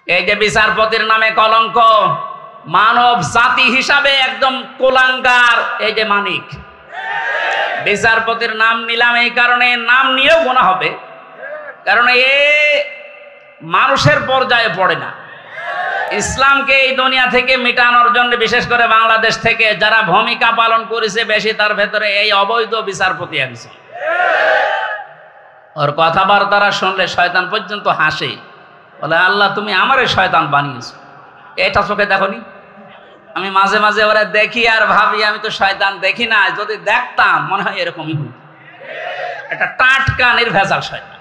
এই যে বিচারপতির নামে কলঙ্ক, মানব জাতি হিসাবে একদম কুলাঙ্গার। এই যে মানিক, বিচারপতির নাম নিলাম এই কারণে, নাম নিয়েও গুনাহ হবে, কারণ এ মানুষের পর্যায়ে পড়ে না। ইসলামকে এই দুনিয়া থেকে মিটানোর জন্য বিশেষ করে বাংলাদেশ থেকে যারা ভূমিকা পালন করেছে বেশি, তার ভেতরে এই অবৈধ বিচারপতি একজন। ওর কথাবার্তারা শুনলে শয়তান পর্যন্ত হাসে, বলে আল্লাহ তুমি আমারে শয়তান বানিয়েছো। এটা চোখে দেখনি? আমি মাঝে মাঝে ওরা দেখি আর ভাবি আমি তো শয়তান দেখি না, যদি দেখতাম মনে হয় এরকমই হতো। এটা টাটকা নির্ভেজাল শয়তান।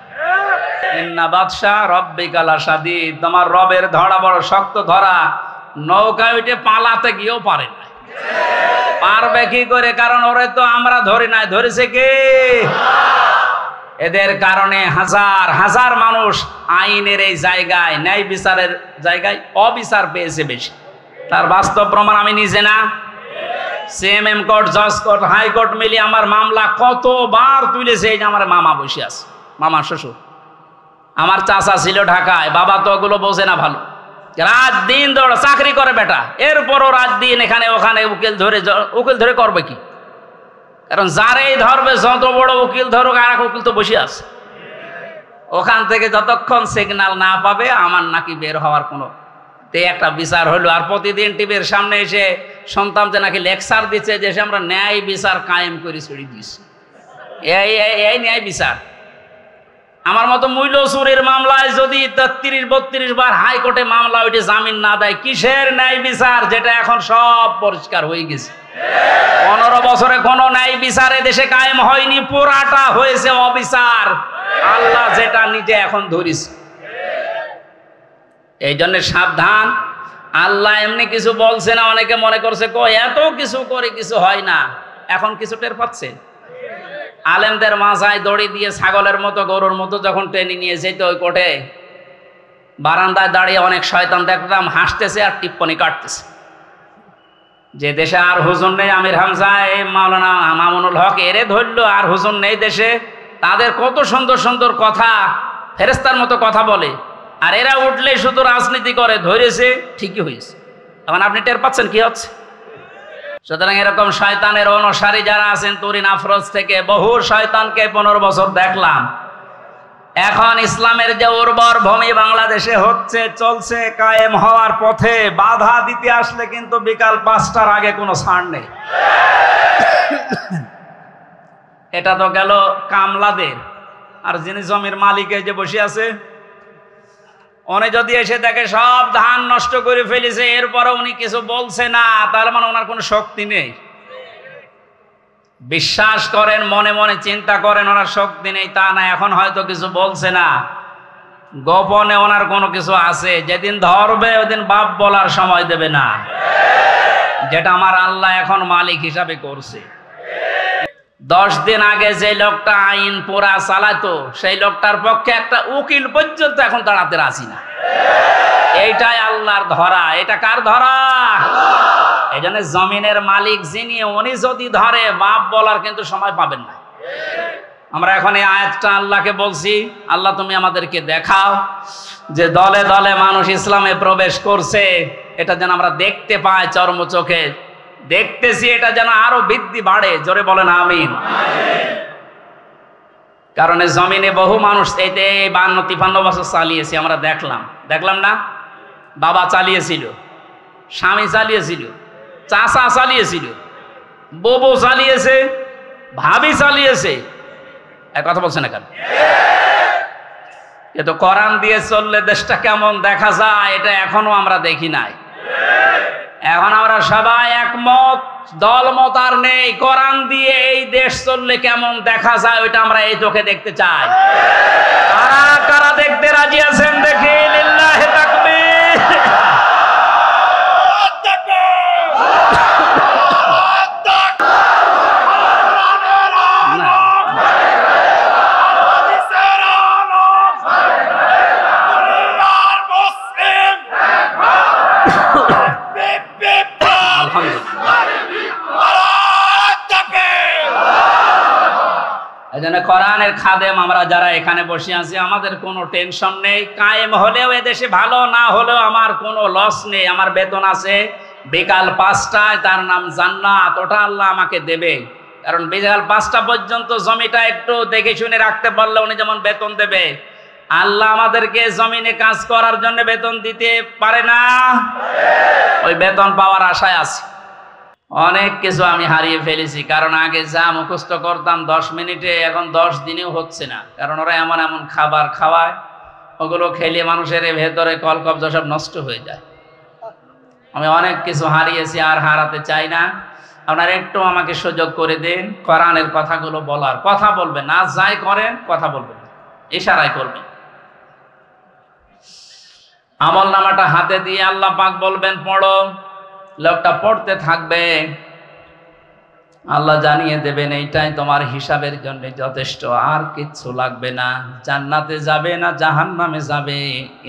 ইন্না বাদশা রব্বিকা লাশাদীদ, তোমার রবের ধরা বড় শক্ত ধরা। নৌকায় উঠে পালাতে গিয়েও পারে না। পারবে কি করে? কারণ ওরে তো আমরা ধরি নাই, ধরেছে কে? এদের কারণে হাজার হাজার মানুষ আইনের এই জায়গায়, ন্যায় বিচারের জায়গায় অবিচার পেয়েছে বেশি। তার বাস্তব প্রমাণ আমি নিজে না, সিএমএম কোর্ট, জজ কোর্ট, হাইকোর্ট মিলিয়ে আমার মামলা কতবার তুলেছে। এই যে আমার মামা বসে আছে, মামা শ্বশুর, আমার চাচা ছিল ঢাকায়, বাবা তো ওগুলো বোঝে না ভালো, রাত দিন দৌড় চাকরি করে বেটা, এরপরও রাত দিন এখানে ওখানে উকিল ধরে করবে কি? কারণ যারেই ধরবে, যত বড় উকিল ধরুক, আর এক উকিল তো বসে আছে ওখান থেকে, যতক্ষণ সিগন্যাল না পাবে আমার নাকি বের হওয়ার কোনো একটা বিচার হলো। আর প্রতিদিন টিভির সামনে এসে শুনতাম যে নাকি লেকচার দিচ্ছে যে আমরা ন্যায় বিচার কায়েম করে ছড়িয়ে দিয়েছি। এই ন্যায় বিচার। আমার মতো মূল্য চুরির মামলায় যদি 33-32 বার হাইকোর্টে মামলা ওইটা জামিন না দেয়, কিসের ন্যায় বিচার? যেটা এখন সব পরিষ্কার হয়ে গেছে। 15 বছরে কোনো ন্যায় বিচার দেশে কায়েম হয়নি, পুরাটা হয়েছে অবিচার। আল্লাহ যেটা নিজে এখন ধরিস। এই জন্য সাবধান। আল্লাহ এমনি কিছু বলছে না। অনেকে মনে করছে এত কিছু করে কিছু হয় না। এখন কিছু টের পাচ্ছে। আলেমদের মাথায় দড়ি দিয়ে ছাগলের মতো, গরুর মতো যখন টেনে নিয়ে যেত ওই কোর্টে, বারান্দায় দাঁড়িয়ে অনেক শয়তান দেখতাম হাসতেছে আর টিপ্পনি কাটতেছে। যে দেশে আর হুজুর নেই, আমির হামজা, মাওলানা মামুনুল হক এরে ধরলো, আর হুজুর নেই দেশে, তাদের কত সুন্দর সুন্দর কথা, ফেরেস্তার মতো কথা বলে, আর এরা উঠলে শুধু রাজনীতি করে, ধরেছে ঠিকই হয়েছে। এখন আপনি টের পাচ্ছেন কি হচ্ছে। সুতরাং এরকম শয়তানের অনুসারী যারা আছেন, তুরিন আফরোজ থেকে বহু শয়তানকে 15 বছর দেখলাম। এখন ইসলামের যে উর্বর ভূমি বাংলাদেশে হচ্ছে, চলছে, কায়েম হওয়ার পথে, বাধা দিতে আসলে কিন্তু বিকাল 5টার আগে কোনো ছাড় নেই। এটা তো গেল কামলাদের। আর যিনি জমির মালিক যে বসে আছে, উনি যদি এসে দেখে সব ধান নষ্ট করে ফেলেছে, এরপরে উনি কিছু বলছে না, তার মানে ওনার কোনো শক্তি নেই। বিশ্বাস করেন, মনে মনে চিন্তা করেন ওনার শক্তি নেই তা না, এখন হয়তো কিছু বলছে না, গোপনে ওনার কোনো কিছু আছে। যেদিন ধরবে ওদিন বাপ বলার সময় দেবে না, যেটা আমার আল্লাহ এখন মালিক হিসাবে করছে। 10 দিন আগে যে লোকটা আইন পুরা চালাতো, সেই লোকটার পক্ষে একটা উকিল পর্যন্ত এখন দাঁড়াতে রাজি না। এইটাই আল্লাহর ধরা। এটা কার ধরা? এই জন্য জমিনের মালিক যিনি, উনি যদি ধরে, বাপ বলার কিন্তু সময় পাবেন না। আমরা এখন এই আয়াতটা আল্লাহকে বলছি, আল্লাহ তুমি আমাদেরকে দেখাও যে দলে দলে মানুষ ইসলামে প্রবেশ করছে, এটা যেন আমরা দেখতে পাই, চর্ম চোখে দেখতেছি, এটা যেন আরো বৃদ্ধি বাড়ে। জোরে বলেন আমিন। কারণ জমিনে বহু মানুষ এইতে 52-53 বছর চালিয়েছে, আমরা দেখলাম না? বাবা চালিয়েছিল, স্বামী চালিয়েছিল, চাচা চালিয়েছিল, বউ চালিয়েছে, ভাবি চালিয়েছে। এক কথা বলছে না কেন? এ তো কোরআন দিয়ে চললে দেশটা কেমন দেখা যায়, এটা এখনো আমরা দেখি নাই। এখন আমরা সবাই একমত, দলমত আর নেই। কোরআন দিয়ে এই দেশ চললে কেমন দেখা যায়, ওইটা আমরা এই চোখে দেখতে চাই। কারা কারা দেখতে রাজি আছেন দেখি? লিল্লাহি তাকবীর। কোরআনের খাদেম আমরা যারা এখানে বসে আছি আমাদের কোনো টেনশন নেই। কায়েম হলেও এদেশে ভালো, না হলেও আমার কোনো লস নেই। আমার বেতন আছে বিকাল 5টায়, তার নাম জান্নাত, ওটা আল্লাহ আমাকে দেবে। কারণ বিকাল 5টা পর্যন্ত জমিটা একটু দেখে শুনে রাখতে পারলে উনি যেমন বেতন দেবে, আল্লাহ আমাদেরকে জমিনে কাজ করার জন্য বেতন দিতে পারে না? ওই বেতন পাওয়ার আশায় আছে। অনেক কিছু আমি হারিয়ে ফেলেছি, কারণ আগে যা মুখস্থ করতাম 10 মিনিটে, এখন 10 দিনেও হচ্ছে না। কারণ ওরা এমন এমন খাবার খাওয়ায়, ওগুলো খেলে মানুষের ভেতরে কলকব্জা সব নষ্ট হয়ে যায়। আমি অনেক কিছু হারিয়েছি, আর হারাতে চাই না। আপনারা একটু আমাকে সুযোগ করে দিন কোরআনের কথাগুলো বলার। কথা বলবেন না, যাই করেন কথা বলবেন, ইশারায় করবেন। আমল নামাটা হাতে দিয়ে আল্লাহ পাক বলবেন পড়ো, লোকটা পড়তে থাকবে, আল্লাহ জানিয়ে দেবেন এইটাই তোমার হিসাবের জন্য যথেষ্ট, আর কিচ্ছু লাগবে না। জান্নাতে যাবে না জাহান্নামে যাবে,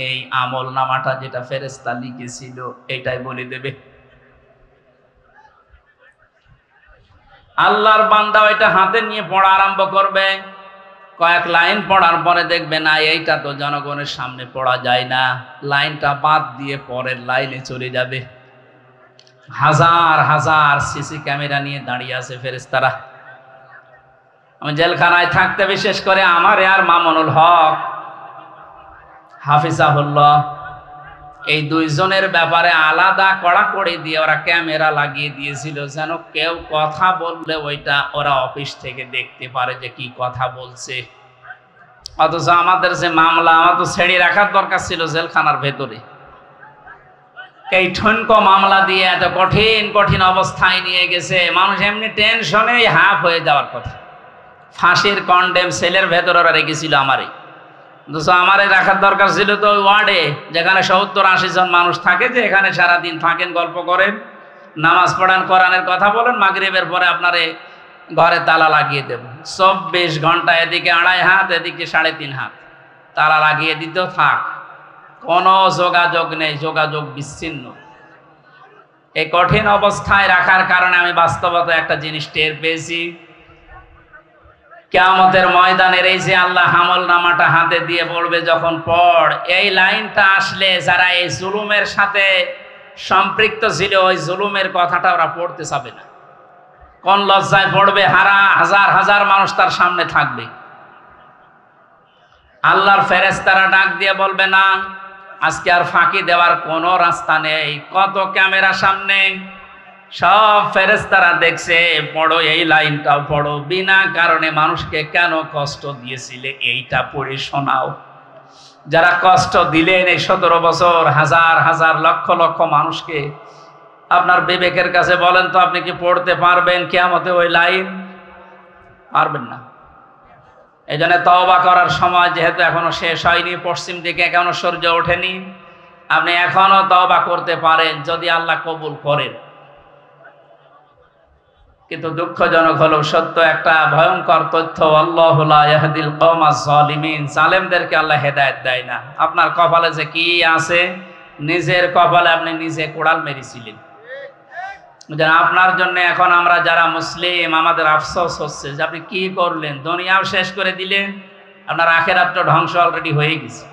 এই আমল নামাটা যেটা ফেরেশতা লিখেছিল এটাই বলে দেবে। আল্লাহর বান্দা ওইটা হাতে নিয়ে পড়া আরম্ভ করবে। কয়েক লাইন পড়ার পরে দেখবে না এইটা তো জনগণের সামনে পড়া যায় না, লাইনটা বাদ দিয়ে পরের লাইনে চলে যাবে। হাজার হাজার সিসি ক্যামেরা নিয়ে দাঁড়িয়ে আছে ফেরেশতারা। আমি জেলখানায় থাকতে বিশেষ করে আমার আর মামুনুল হক হাফিজাহুল্লাহ, এই দুইজনের ব্যাপারে আলাদা কড়াকড়ি দিয়ে ওরা ক্যামেরা লাগিয়ে দিয়েছিল, যেন কেউ কথা বললে ওইটা ওরা অফিস থেকে দেখতে পারে যে কি কথা বলছে। অথচ আমাদের যে মামলা, আমার তো ছেড়ে রাখার দরকার ছিল জেলখানার ভেতরে। এই ঠনকো মামলা দিয়ে এত কঠিন কঠিন অবস্থায় নিয়ে গেছে, মানুষ এমনি টেনশনে হাফ হয়ে যাওয়ার কথা। ফাঁসির কন্ডেম সেলের ভেতর ওরা রেখেছিল আমারই, আমারে রাখার দরকার ছিল তো ওয়ার্ডে, যেখানে 70-80 জন মানুষ থাকে, যে এখানে সারাদিন থাকেন, গল্প করেন, নামাজ পড়ান, কোরআনের কথা বলেন, মাগরিবের পরে আপনারে ঘরে তালা লাগিয়ে দেব। 24 ঘন্টা এদিকে 2.5 হাত, এদিকে 3.5 হাত তালা লাগিয়ে দিত, থাক, কোনো যোগাযোগ নেই, যোগাযোগ বিচ্ছিন্ন। এই কঠিন অবস্থায় রাখার কারণে আমি বাস্তবতা একটা জিনিস টের পেয়েছি। কিয়ামতের ময়দানের এই যে আল্লাহ আমল নামাটা হাতে দিয়ে বলবে যখন পড়, এই লাইনটা আসলে যারা এই জুলুমের সাথে সম্পৃক্ত ছিল ওই জুলুমের কথাটা ওরা পড়তে চাবে না। কোন লজ্জায় পড়বে, হাজার হাজার মানুষ তার সামনে থাকবে। আল্লাহর ফেরেশতারা ডাক দিয়ে বলবে না, আজকে আর ফাঁকি দেওয়ার কোনো রাস্তা নেই। কত ক্যামেরা সামনে, সব ফেরেশতারা দেখছে, পড়ো এই লাইনটাও পড়ো, বিনা কারণে মানুষকে কেন কষ্ট দিয়েছিলে এইটা পড়ে শোনাও। যারা কষ্ট দিলেন এই 17 বছর, হাজার হাজার লক্ষ লক্ষ মানুষকে, আপনার বিবেকের কাছে বলেন তো আপনি কি পড়তে পারবেন কিয়ামতে ওই লাইন? পারবেন না। এই জন্য তওবা করার সময় যেহেতু এখনো শেষ হয়নি, পশ্চিম দিকে এখনো সূর্য ওঠেনি, আপনি এখনো তওবা করতে পারেন যদি আল্লাহ কবুল করেন। কিন্তু দুঃখজনক হলো সত্য একটা ভয়ঙ্কর তথ্য, আল্লাহু লা ইয়াহদিল কওমাজ জালিমিন, জালেমদেরকে আল্লাহ হেদায়েত দেয় না। আপনার কপালে যে কি আছে, নিজের কপালে আপনি নিজে কোড়াল মেরেছিলেন। আপনার জন্য এখন আমরা যারা মুসলিম, আমাদের আফসোস হচ্ছে যে আপনি কি করলেন, দুনিয়াও শেষ করে দিলেন, আপনার আখিরাতটা ধ্বংস অলরেডি হয়ে গেছে।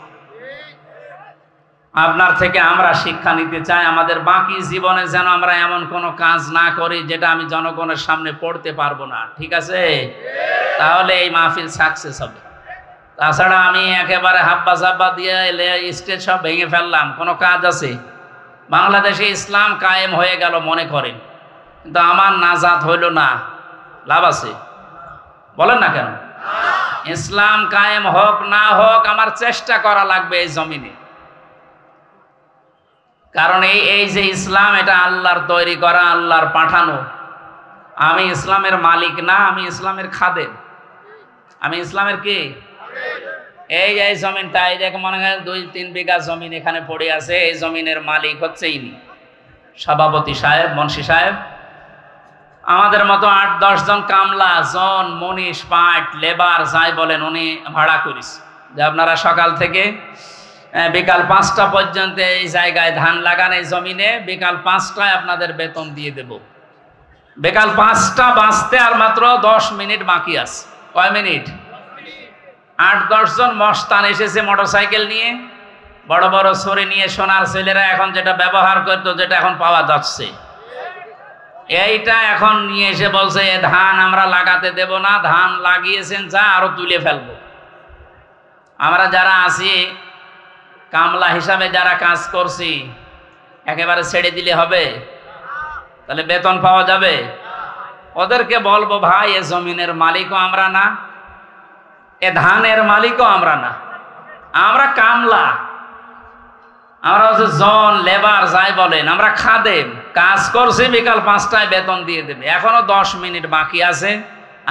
আপনার থেকে আমরা শিক্ষা নিতে চাই, আমাদের বাকি জীবনে যেন আমরা এমন কোনো কাজ না করি যেটা আমি জনগণের সামনে পড়তে পারবো না, ঠিক আছে? তাহলে এই মাহফিল সাকসেস হবে। তাছাড়া আমি একেবারে হাব্বা জাব্বা দিয়ে স্টেজ সব ভেঙে ফেললাম, কোনো কাজ আছে? বাংলাদেশে ইসলাম কায়েম হয়ে গেল মনে করেন, কিন্তু আমার নাজাত হইল না, লাভ আছে? বলেন না কেন? ইসলাম কায়েম হোক না হোক আমার চেষ্টা করা লাগবে এই জমিনে। কারণ এই যে ইসলাম, এটা আল্লাহর তৈরি করা, আল্লাহর পাঠানো। আমি ইসলামের মালিক না, আমি ইসলামের খাদেম। আমি ইসলামের কি? এই জমিনটা, এই দেখে মনে হয় 2-3 বিঘা জমিন এখানে পড়ে আছে, এই জমিনের মালিক হচ্ছে ইনি, সভাপতি সাহেব, মুন্সি সাহেব। আমাদের মতো 8-10 জন কামলা, জন, মনীষ, পাট, লেবার যাই বলেন, উনি ভাড়া করিস যে আপনারা সকাল থেকে বিকাল 5টা পর্যন্ত এই জায়গায় ধান লাগান, এই জমিনে বিকাল 5টায় আপনাদের বেতন দিয়ে দেব। বিকাল 5টা বাজতে আর মাত্র 10 মিনিট বাকি আছে। কয় মিনিট? 8-10 জন মস্তান এসেছে মোটরসাইকেল নিয়ে, বড় বড় ছড়ি নিয়ে, সোনার ছেলেরা এখন যেটা ব্যবহার করতো, যেটা এখন পাওয়া যাচ্ছে, এইটা এখন নিয়ে এসে বলছে এ ধান আমরা লাগাতে দেব না, ধান লাগিয়েছেন যা আরো তুলে ফেলবো। আমরা যারা আছি কামলা হিসাবে যারা কাজ করছি একেবারে ছেড়ে দিলে হবে? তাহলে বেতন পাওয়া যাবে? ওদেরকে বলবো ভাই এ জমিনের মালিকও আমরা না, এ ধানের মালিকও আমরা না, আমরা কামলা, আমরা হচ্ছে জন লেবার যাই বলেন, আমরা খাদেম, কাজ করছি, বিকাল 5টায় বেতন দিয়ে দেবে। এখনো 10 মিনিট বাকি আছে,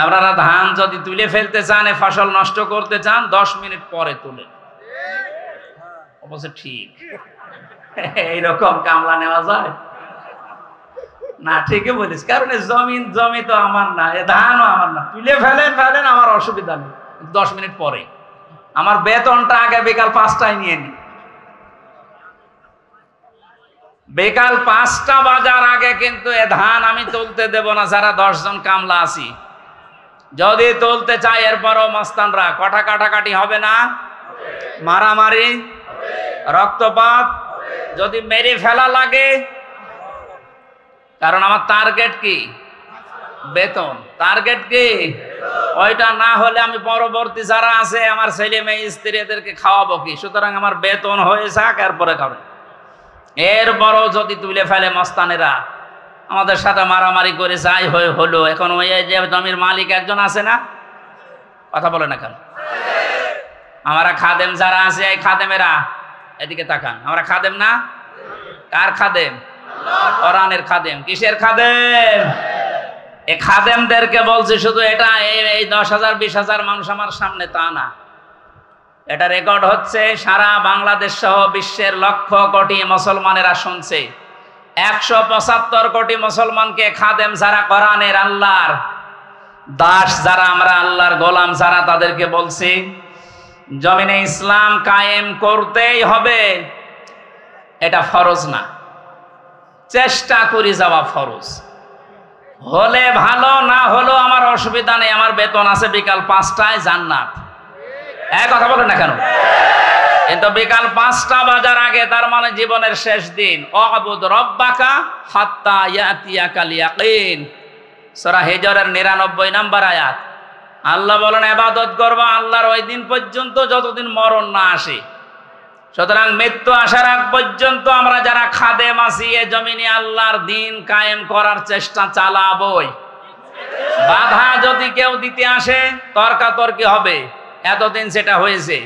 আপনারা ধান যদি তুলে ফেলতে চান, ফসল নষ্ট করতে চান, 10 মিনিট পরে তুলে। অবশ্য ঠিক এইরকম কামলা নেওয়া যায় না? ঠিকই বলিস, কারণ জমি তো আমার না, এ ধানও আমার না, তুলে ফেলেন আমার অসুবিধা নেই, 10 মিনিট পরে আমার বেতনটা আগে বিকাল 5টায় নিয়ে নি। বিকাল 5টা বাজার আগে কিন্তু এ ধান আমি তুলতে দেব না, যারা 10 জন কামলা আছি। যদি তুলতে চাই এরপরও মস্তানরা কাটাকাটি হবে না, মারামারি, রক্তপাত, যদি মেরে ফেলা লাগে, কারণ আমার টার্গেট কি? বেতন। টার্গেট কি? ওইটা না হলে আমি পরবর্তী যারা আছে আমার ছেলে মেয়ে স্ত্রী এদেরকে খাওয়াবো কি? সুতরাং আমার বেতন হয়ে যাক, এরপরে খাবে। এরপরও যদি তুলে ফেলে মস্তানেরা, আমাদের সাথে মারামারি করে যাই হলো, এখন ওই যে জমির মালিক একজন আছে না, কথা বলে না কেন? আমরা খাদেম যারা আছে, এই খাদেমেরা এদিকে তাকান, আমরা খাদেম না? কার খাদেম? কোরআনের খাদেম। কিসের খাদেম? এই খাদেমদেরকে বলছি শুধু এটা এই 10,000 20,000 মানুষ আমার সামনে তা না, এটা রেকর্ড হচ্ছে, সারা বাংলাদেশ সহ বিশ্বের লক্ষ কোটি মুসলমানেরা শুনছে। 175 কোটি মুসলমানকে খাদেম যারা, কোরআনের আল্লাহর দাস যারা, আমরা আল্লাহর গোলাম যারা, তাদেরকে বলছি জমিনে ইসলাম কায়েম করতেই হবে। এটা ফরজ না, চেষ্টা করি যাওয়া ফরজ। হলে ভালো, না হলেও আমার অসুবিধা নেই, আমার বেতন আছে বিকাল 5টায়, জান্নাত। এক কথা বলেন না কেন? কিন্তু বিকাল 5টা বাজার আগে, তার মানে জীবনের শেষ দিন, ওয়াবুদ রব্বাকা হাত্তা ইয়াতিয়াকাল ইয়াকিন, সূরা হিজরের 99 নম্বর আয়াত। আল্লাহ বলেন ইবাদত করবা আল্লাহর ওই দিন পর্যন্ত যতদিন মরণ না আসে। সুতরাং মৃত্যু আসার আগ পর্যন্ত আমরা যারা খাদেম আছি, এ জমিনে আল্লাহর দিন কায়েম করার চেষ্টা চালাবই। বাধা যদি কেউ দিতে আসে, তর্কাতর্কি হবে, এতদিন সেটা হয়েছে,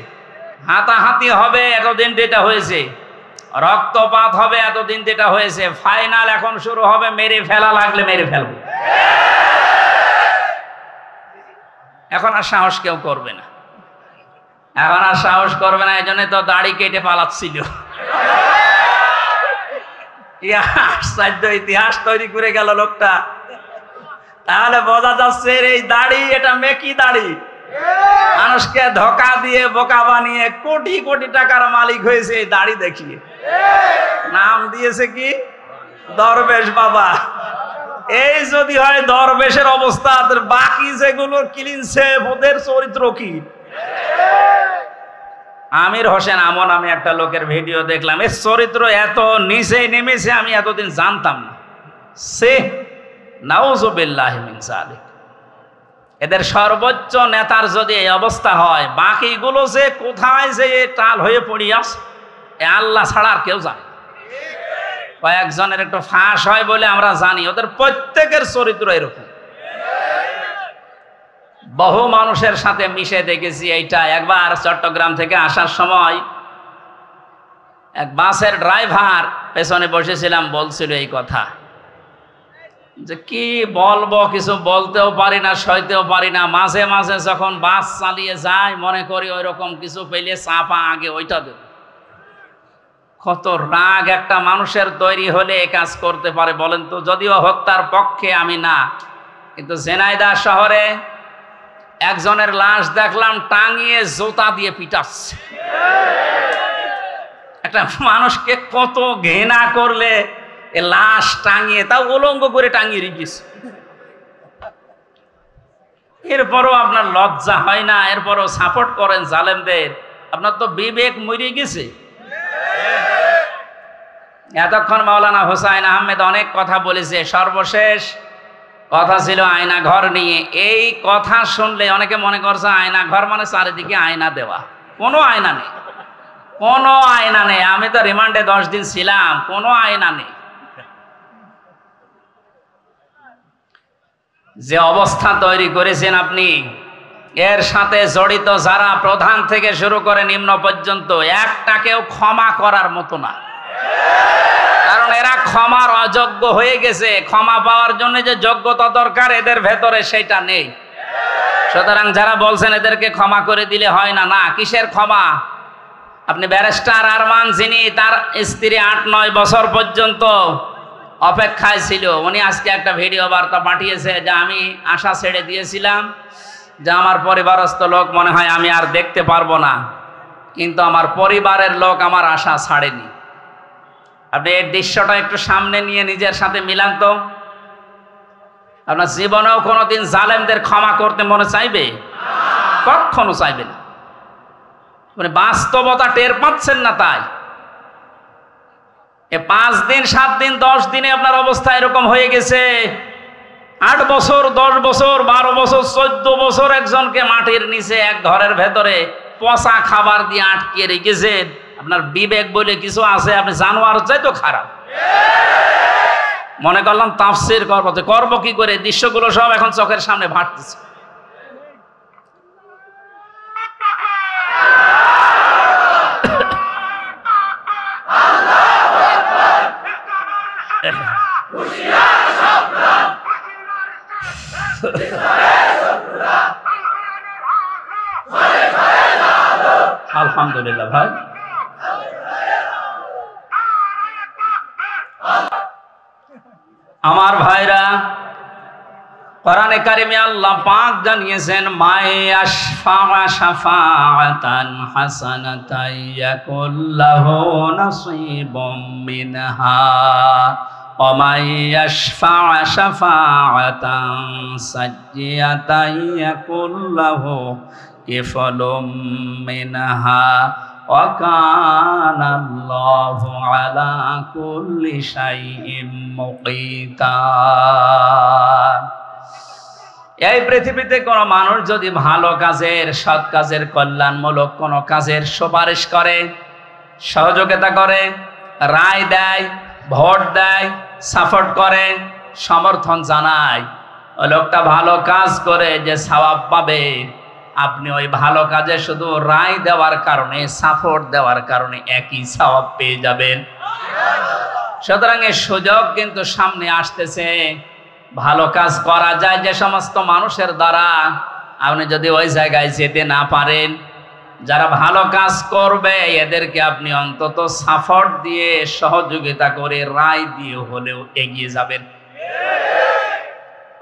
হাতাহাতি হবে, এতদিন যেটা হয়েছে, রক্তপাত হবে, এতদিন যেটা হয়েছে, ফাইনাল এখন শুরু হবে, মেরে ফেলা লাগলে মেরে ফেলবে। এখন আর সাহস কেউ করবে না, এখন আর সাহস করবে না। এই জন্য তো দাড়ি কেটে পালাচ্ছিল। আশ্চর্য ইতিহাস তৈরি করে গেল লোকটা। তাহলে বোঝা যাচ্ছে এই দাড়ি, এটা মেকি দাড়ি, মানুষকে ধোকা দিয়ে বোকা বানিয়ে কোটি কোটি টাকার মালিক হয়েছে এই দাড়ি দেখিয়ে। নাম দিয়েছে কি? দরবেশ বাবা। এই যদি হয় দরবেশের অবস্থা, বাকি যেগুলো ক্লিন সেভ, ওদের চরিত্র কি? আমির হোসেন আমন, আমি একটা লোকের ভিডিও দেখলাম, এর চরিত্র এত নিচে নেমেছে আমি এতদিন জানতাম না। সে নাউযুবিল্লাহি মিন যালিক। এদের সর্বোচ্চ নেতার যদি এই অবস্থা হয়, বাকিগুলো যে কোথায় যে টাল হয়ে পড়ি আছে, আল্লাহ ছাড়া আর কেউ জানে। কয়েকজনের একটু ফাঁস হয় বলে আমরা জানি, ওদের প্রত্যেকের চরিত্র এরকম। বহু মানুষের সাথে মিশে দেখেছি এইটা। একবার চট্টগ্রাম থেকে আসার সময় এক বাসের ড্রাইভার, পেছনে বসেছিলাম, বলছিল এই কথা যে কি বলবো, কিছু বলতেও পারি না, সইতেও পারি না। মাঝে মাঝে যখন বাস চালিয়ে যায়, মনে করি ওই রকম কিছু পেলে চাপা আগে ওইটা দেব। কত রাগ একটা মানুষের তৈরি হলে এ কাজ করতে পারে বলেন তো? যদিও হত্যার পক্ষে আমি না, কিন্তু ঝিনাইদহ শহরে একজনের লাশ দেখলাম টাঙিয়ে জুতা দিয়ে পিটাচ্ছে। একটা মানুষকে কত ঘৃণা করলে এ লাশ টাঙিয়ে, তাও উলঙ্গ করে টাঙিয়ে রেখেছে। এরপরও আপনার লজ্জা হয় না, এরপরও সাপোর্ট করেন জালেমদের। আপনার তো বিবেক মরে গেছে। এতক্ষণ মাওলানা হোসাইন আহমেদ অনেক কথা বলেছে, সর্বশেষ কথা ছিল আয়না ঘর নিয়ে। এই কথা শুনলে অনেকে মনে করছে আয়না ঘর মানে চারিদিকে আয়না দেওয়া। কোনো আয়না নেই, কোনো আয়না নেই। আমি তো রিমান্ডে 10 দিন ছিলাম, কোনো আয়না নেই। যে অবস্থা তৈরি করেছেন আপনি, এর সাথে জড়িত যারা প্রধান থেকে শুরু করে নিম্ন পর্যন্ত, একটাকেও ক্ষমা করার মতো না। কারণ এরা ক্ষমার অযোগ্য হয়ে গেছে। ক্ষমা পাওয়ার জন্য যে যোগ্যতা দরকার এদের ভেতরে সেটা নেই। সুতরাং যারা বলছেন এদেরকে ক্ষমা করে দিলে হয় না, না, কিসের ক্ষমা? আপনি ব্যারিস্টার আরমান, যিনি তার স্ত্রী 8-9 বছর পর্যন্ত অপেক্ষায় ছিল, উনি আজকে একটা ভিডিও বার্তা পাঠিয়েছে যে আমি আশা ছেড়ে দিয়েছিলাম যে আমার পরিবারস্থ লোক মনে হয় আমি আর দেখতে পারবো না, কিন্তু আমার পরিবারের লোক আমার আশা ছাড়েনি। আপনি এই দৃশ্যটা একটু সামনে নিয়ে নিজের সাথে মিলান তো। আপনার জীবনেও কোনোদিন জালেমদের ক্ষমা করতে মনে চাইবে? কখনো চাইবে না। মানে বাস্তবতা টের পাচ্ছেন না, তাই 5 দিন 7 দিন 10 দিনে আপনার অবস্থা এরকম হয়ে গেছে। 8 বছর 10 বছর 12 বছর 14 বছর একজনকে মাটির নিচে এক ঘরের ভেতরে পচা খাবার দিয়ে আটকিয়ে রেখেছেন। আপনার বিবেক বলে কিছু আছে? আপনি জানোয়ার চাইতো খারাপ। মনে করলাম তাফসীর করব কি করে? দৃশ্যগুলো সব এখন চোখের সামনে ভাসতেছে। আলহামদুলিল্লাহ ভাই, আমার ভাইরা, কোরআনে কারিমে আল্লাহ পাক জানিয়েছেন মায়াশফা শাফাআতান হাসানাতান ইয়াকুল্লাহু নাসীবুম মিনহা ওয়া মায়াশফা শাফাআতান সাইয়্যাতান ইয়াকুল্লাহু কিফলুম মিনহা ওয়া কানা আল্লাহু আলা কুল্লি শাইইন মুকিতা। এই পৃথিবীতে কোনো মানুষ যদি ভালো কাজের, সৎ কাজের, কল্যাণমূলক কোনো কাজের সুপারিশ করে, সহযোগিতা করে, রায় দেয়, ভোট দেয়, সাপোর্ট করে, সমর্থন জানায়, ওই লোকটা ভালো কাজ করে যে সওয়াব পাবে, আপনি ওই ভালো কাজে শুধু রায় দেওয়ার কারণে, সাপোর্ট দেওয়ার কারণে একই সওয়াব পেয়ে যাবেন। সুতরাং এই সুযোগ কিন্তু সামনে আসতেছে। ভালো কাজ করা যায় যে সমস্ত মানুষের দ্বারা, আপনি যদি ওই জায়গায় যেতে না পারেন, যারা ভালো কাজ করবে এদেরকে আপনি অন্তত সাপোর্ট দিয়ে, সহযোগিতা করে, রায় দিয়ে হলেও এগিয়ে যাবেন।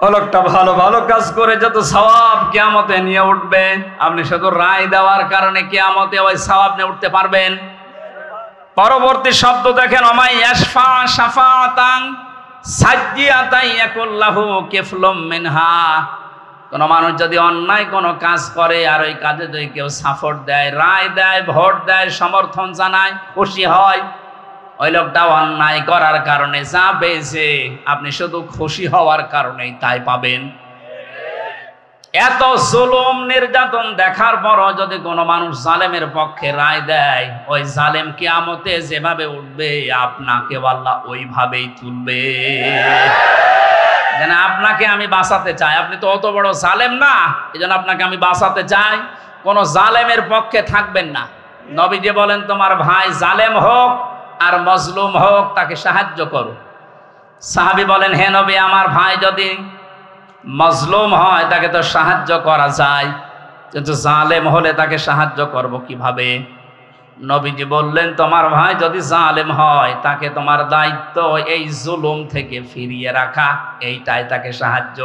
ও লোকটা ভালো ভালো কাজ করে যত সওয়াব কিয়ামতে নিয়ে উঠবে, আপনি শুধু রায় দেওয়ার কারণে কিয়ামতে ওই সওয়াব নিয়ে উঠতে পারবেন? পরবর্তী শব্দ দেখেন, ওমাই ইয়াশফা শাফাআতান সাইয়্যাতান ইয়াকুল্লাহু কিফলুম মিনহা। কোন মানুষ যদি অন্যায় কোনো কাজ করে আর ওই কাজে যদি কেউ সাপোর্ট দেয়, রায় দেয়, ভোট দেয়, সমর্থন জানায়, খুশি হয়, ওই লোকটা অন্যায় করার কারণে যা পেয়েছে আপনি শুধু খুশি হওয়ার কারণেই তাই পাবেন। এত জুলুম নির্যাতন দেখার পরও যদি কোনো মানুষ জালেমের পক্ষে রায় দেয়, ওই জালেম কিয়ামতে যেভাবে উঠবে আপনাকে আল্লাহ ওইভাবেই তুলবে। যেন আপনাকে আমি বাঁচাতে চাই, আপনি তো অত বড় জালেম না, এজন্য আপনাকে আমি বাঁচাতে চাই। কোন জালেমের পক্ষে থাকবেন না। নবীজি বলেন তোমার ভাই জালেম হোক আর মজলুম হোক তাকে সাহায্য করো। সাহাবী বলেন হে নবী, আমার ভাই যদি মজলুম হয় তাকে তো সাহায্য করা যায়, কিন্তু জালেম হলে তাকে সাহায্য করব কিভাবে? নবীজি বললেন তোমার ভাই যদি জালেম হয় তাকে তোমার দায়িত্ব এই জুলুম থেকে ফিরিয়ে রাখা, এইটাই তাকে সাহায্য।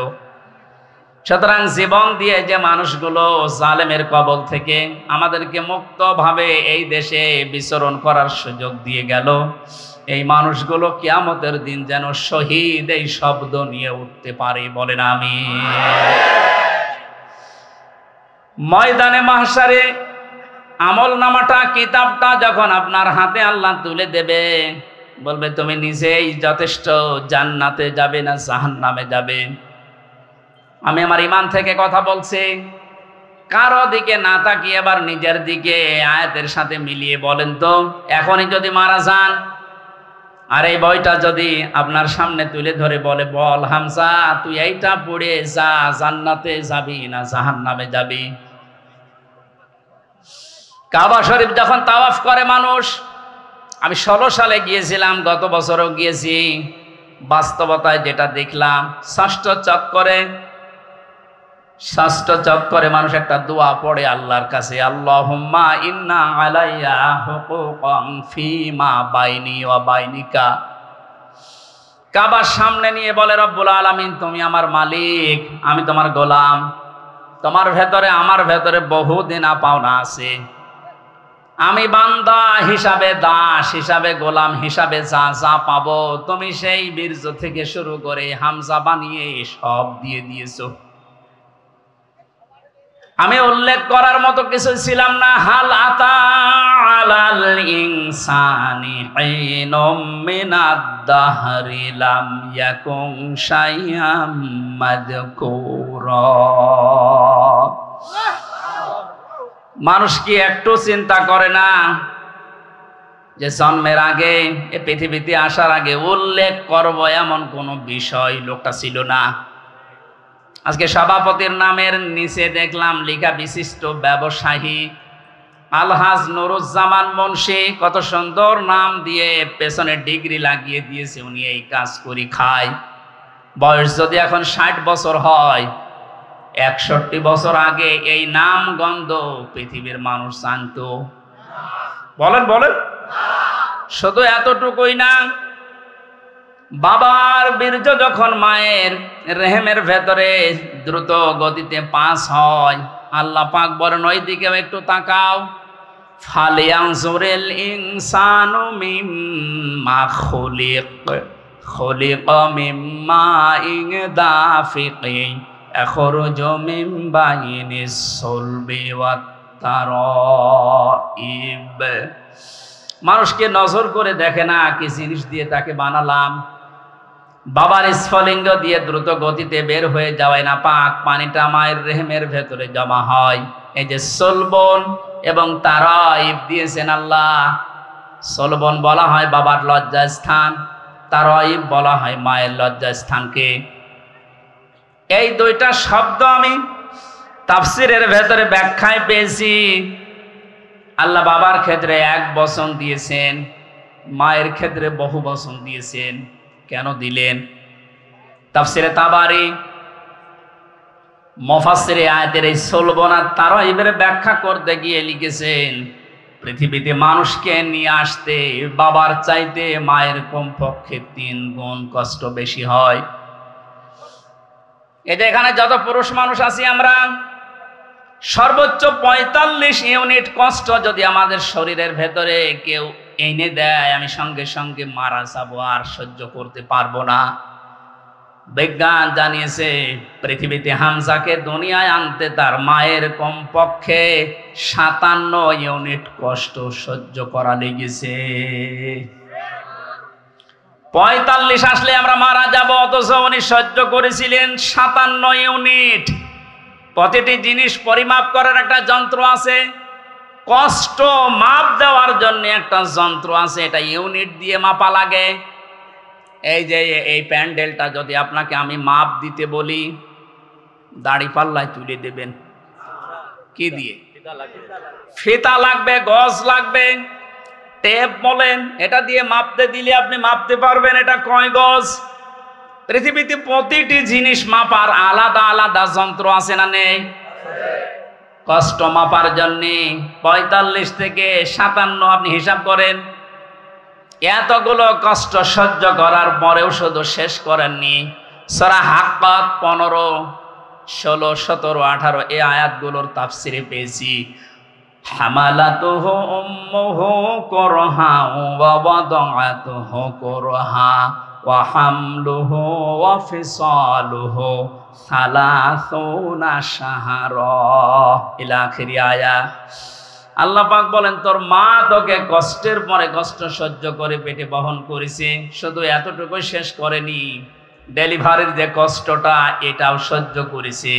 সুতরাং জীবন দিয়ে যে মানুষগুলো জালেমের কবল থেকে আমাদেরকে মুক্তভাবে এই দেশে বিচরণ করার সুযোগ দিয়ে গেল, এই মানুষগুলো কিয়ামতের দিন যেন শহীদ এই শব্দ নিয়ে উঠতে পারে, বলেন আমিন। ময়দানে মাহশারে আমল নামাটা, কিতাবটা যখন আপনার হাতে আল্লাহ তুলে দেবে, বলবে তুমি নিজেই যথেষ্ট, জান্নাতে যাবে না জাহান্নামে যাবে। আমি আমার ঈমান থেকে কথা বলছি, কারো দিকে না তাকিয়ে এবার নিজের দিকে আয়াতের সাথে মিলিয়ে বলেন তো, এখনই যদি মারা যান আর এই বইটা যদি আপনার সামনে তুলে ধরে বলে, বল হামজা তুই এইটা পড়ে যা, জান্নাতে যাবি না জাহান্নামে যাবি? কাবা শরীফ যখন তাওয়াফ করে মানুষ, আমি 16 সালে গিয়েছিলাম, গত বছরও গিয়েছি, বাস্তবতায় যেটা দেখলাম, ষষ্ঠ চক্করে মানুষ একটা দোয়া পড়ে আল্লাহর কাছে, আল্লাহুম্মা ইন্না আলাইয়া হুকুকান ফীমা বাইনি ওয়া বাইনিকা। কাবার সামনে নিয়ে বলে, রব্বুল আলামিন তুমি আমার মালিক, আমি তোমার গোলাম, তোমার ভেতরে আমার ভেতরে বহু দেনা পাওনা আছে, আমি বান্দা হিসাবে, দাস হিসাবে, গোলাম হিসাবে যা যা পাবো তুমি সেই বীর্য থেকে শুরু করে হামজা বানিয়ে সব দিয়ে দিয়েছো। আমি উল্লেখ করার মতো কিছু ছিলাম না। হাল আতা আলাল ইনসানি হিনুম মিনাদ দাহরি লাম ইয়াকুন শাইআম মাযকুরা। মানুষ কি একটু চিন্তা করে না যে জন্মের আগে, এ পৃথিবীতে আসার আগে উল্লেখ করব এমন কোন বিষয় লোকটা ছিল না? আজকে সভাপতির নামের নিচে দেখলাম লেখা বিশিষ্ট ব্যবসায়ী আলহাজ নুরুজ্জামান মুন্সি, কত সুন্দর নাম দিয়ে পেছনে ডিগ্রি লাগিয়ে দিয়েছে, উনি এই কাজ করি খায়। বয়স যদি এখন 60 বছর হয়, 61 বছর আগে এই নাম গন্ধ পৃথিবীর মানুষ জানতো? বলেন বলেন। শুধু এতটুকুই না, বাবার বীর্য যখন মায়ের রেহেমের ভেতরে দ্রুত গতিতে পাস হয়, আল্লাহ পাক বলেন ওই দিকেও একটু তাকাও, ফালিয়ানজুরিল ইনসানু মিম্মা খুলিকা মিম্মা ইন দাফিকিন ইয়াখরুজু মিন বাইনিস সুলবি ওয়াত তারাইব। মানুষকে নজর করে দেখে না কি জিনিস দিয়ে তাকে বানালাম। বাবার স্ফলিঙ্গ দিয়ে দ্রুত গতিতে বের হয়ে যাওয়ায় না পাক পানিটা মায়ের রেহেমের ভেতরে জমা হয়। এই যে সলবন এবং তারাইব দিয়েছেন আল্লাহ। সলবন বলা হয় বাবার লজ্জাস্থান, তারাইব বলা হয় মায়ের লজ্জাস্থানকে। এই দুইটা শব্দ আমি তাফসিরের ভেতরে ব্যাখ্যায় পেয়েছি। আল্লাহ বাবার ক্ষেত্রে 1 বচন দিয়েছেন, মায়ের ক্ষেত্রে বহু বচন দিয়েছেন। কেন দিলেন? তাফসিরে তাবারি মুফাসসিরে আয়াতের এই সলবন আর তারাইবের ব্যাখ্যা করতে গিয়ে লিখেছেন, পৃথিবীতে মানুষকে নিয়ে আসতে বাবার চাইতে মায়ের কমপক্ষে 3 গুণ কষ্ট বেশি হয়। এই যে এখানে যত পুরুষ মানুষ আছি আমরা, সর্বোচ্চ 45 ইউনিট কষ্ট যদি আমাদের শরীরের ভেতরে কেউ এনে দেয়, আমি সঙ্গে সঙ্গে মারা যাবো, আর সহ্য করতে পারবো না। বিজ্ঞান জানিয়েছে পৃথিবীতে হামজাকে দুনিয়ায় আনতে তার মায়ের কমপক্ষে 57 ইউনিট কষ্ট সহ্য করা লেগেছে। 45 আসলে আমরা মারা যাব, অথচ উনি সহ্য করেছিলেন 57 ইউনিট। প্রতিটি জিনিস পরিমাপ করার একটা যন্ত্র আছে, কষ্ট মাপ দেওয়ার জন্য একটা যন্ত্র আছে, এটা ইউনিট দিয়ে মাপা লাগে। এই যে এই প্যান্ডেলটা যদি আপনাকে আমি মাপ দিতে বলি, দাড়ি পাল্লায় তুলে দেবেন কি দিয়ে? ফিতা লাগবে, গজ লাগবে, টেপ বলেন, এটা দিয়ে মাপতে দিলে আপনি মাপতে পারবেন এটা কয় গজ। পৃথিবীতে প্রতিটি জিনিস মাপার আলাদা আলাদা যন্ত্র আছে না নেই? কষ্ট মাপার জন্য 45 থেকে 57 আপনি হিসাব করেন। এতগুলো কষ্ট সহ্য করার পরেও শুধু শেষ করেননি। সূরা হাক্কাত 15, 16, 17, 18 এই আয়াতগুলোর তাফসিরে পেয়েছি, হামালাতুহু উম্মুহু কুরহা ওয়া ওয়াদাআতুহু কুরহা ওয়া হামলুহু ওয়া ফিসালুহু সালাসুনা শাহরা ইলা আখিরি আয়া। আল্লাহ পাক বলেন তোর মা তোকে কষ্টের পরে কষ্ট সহ্য করে পেটে বহন করেছে, শুধু এতটুকু শেষ করেনি, ডেলিভারির যে কষ্টটা এটাও সহ্য করেছে,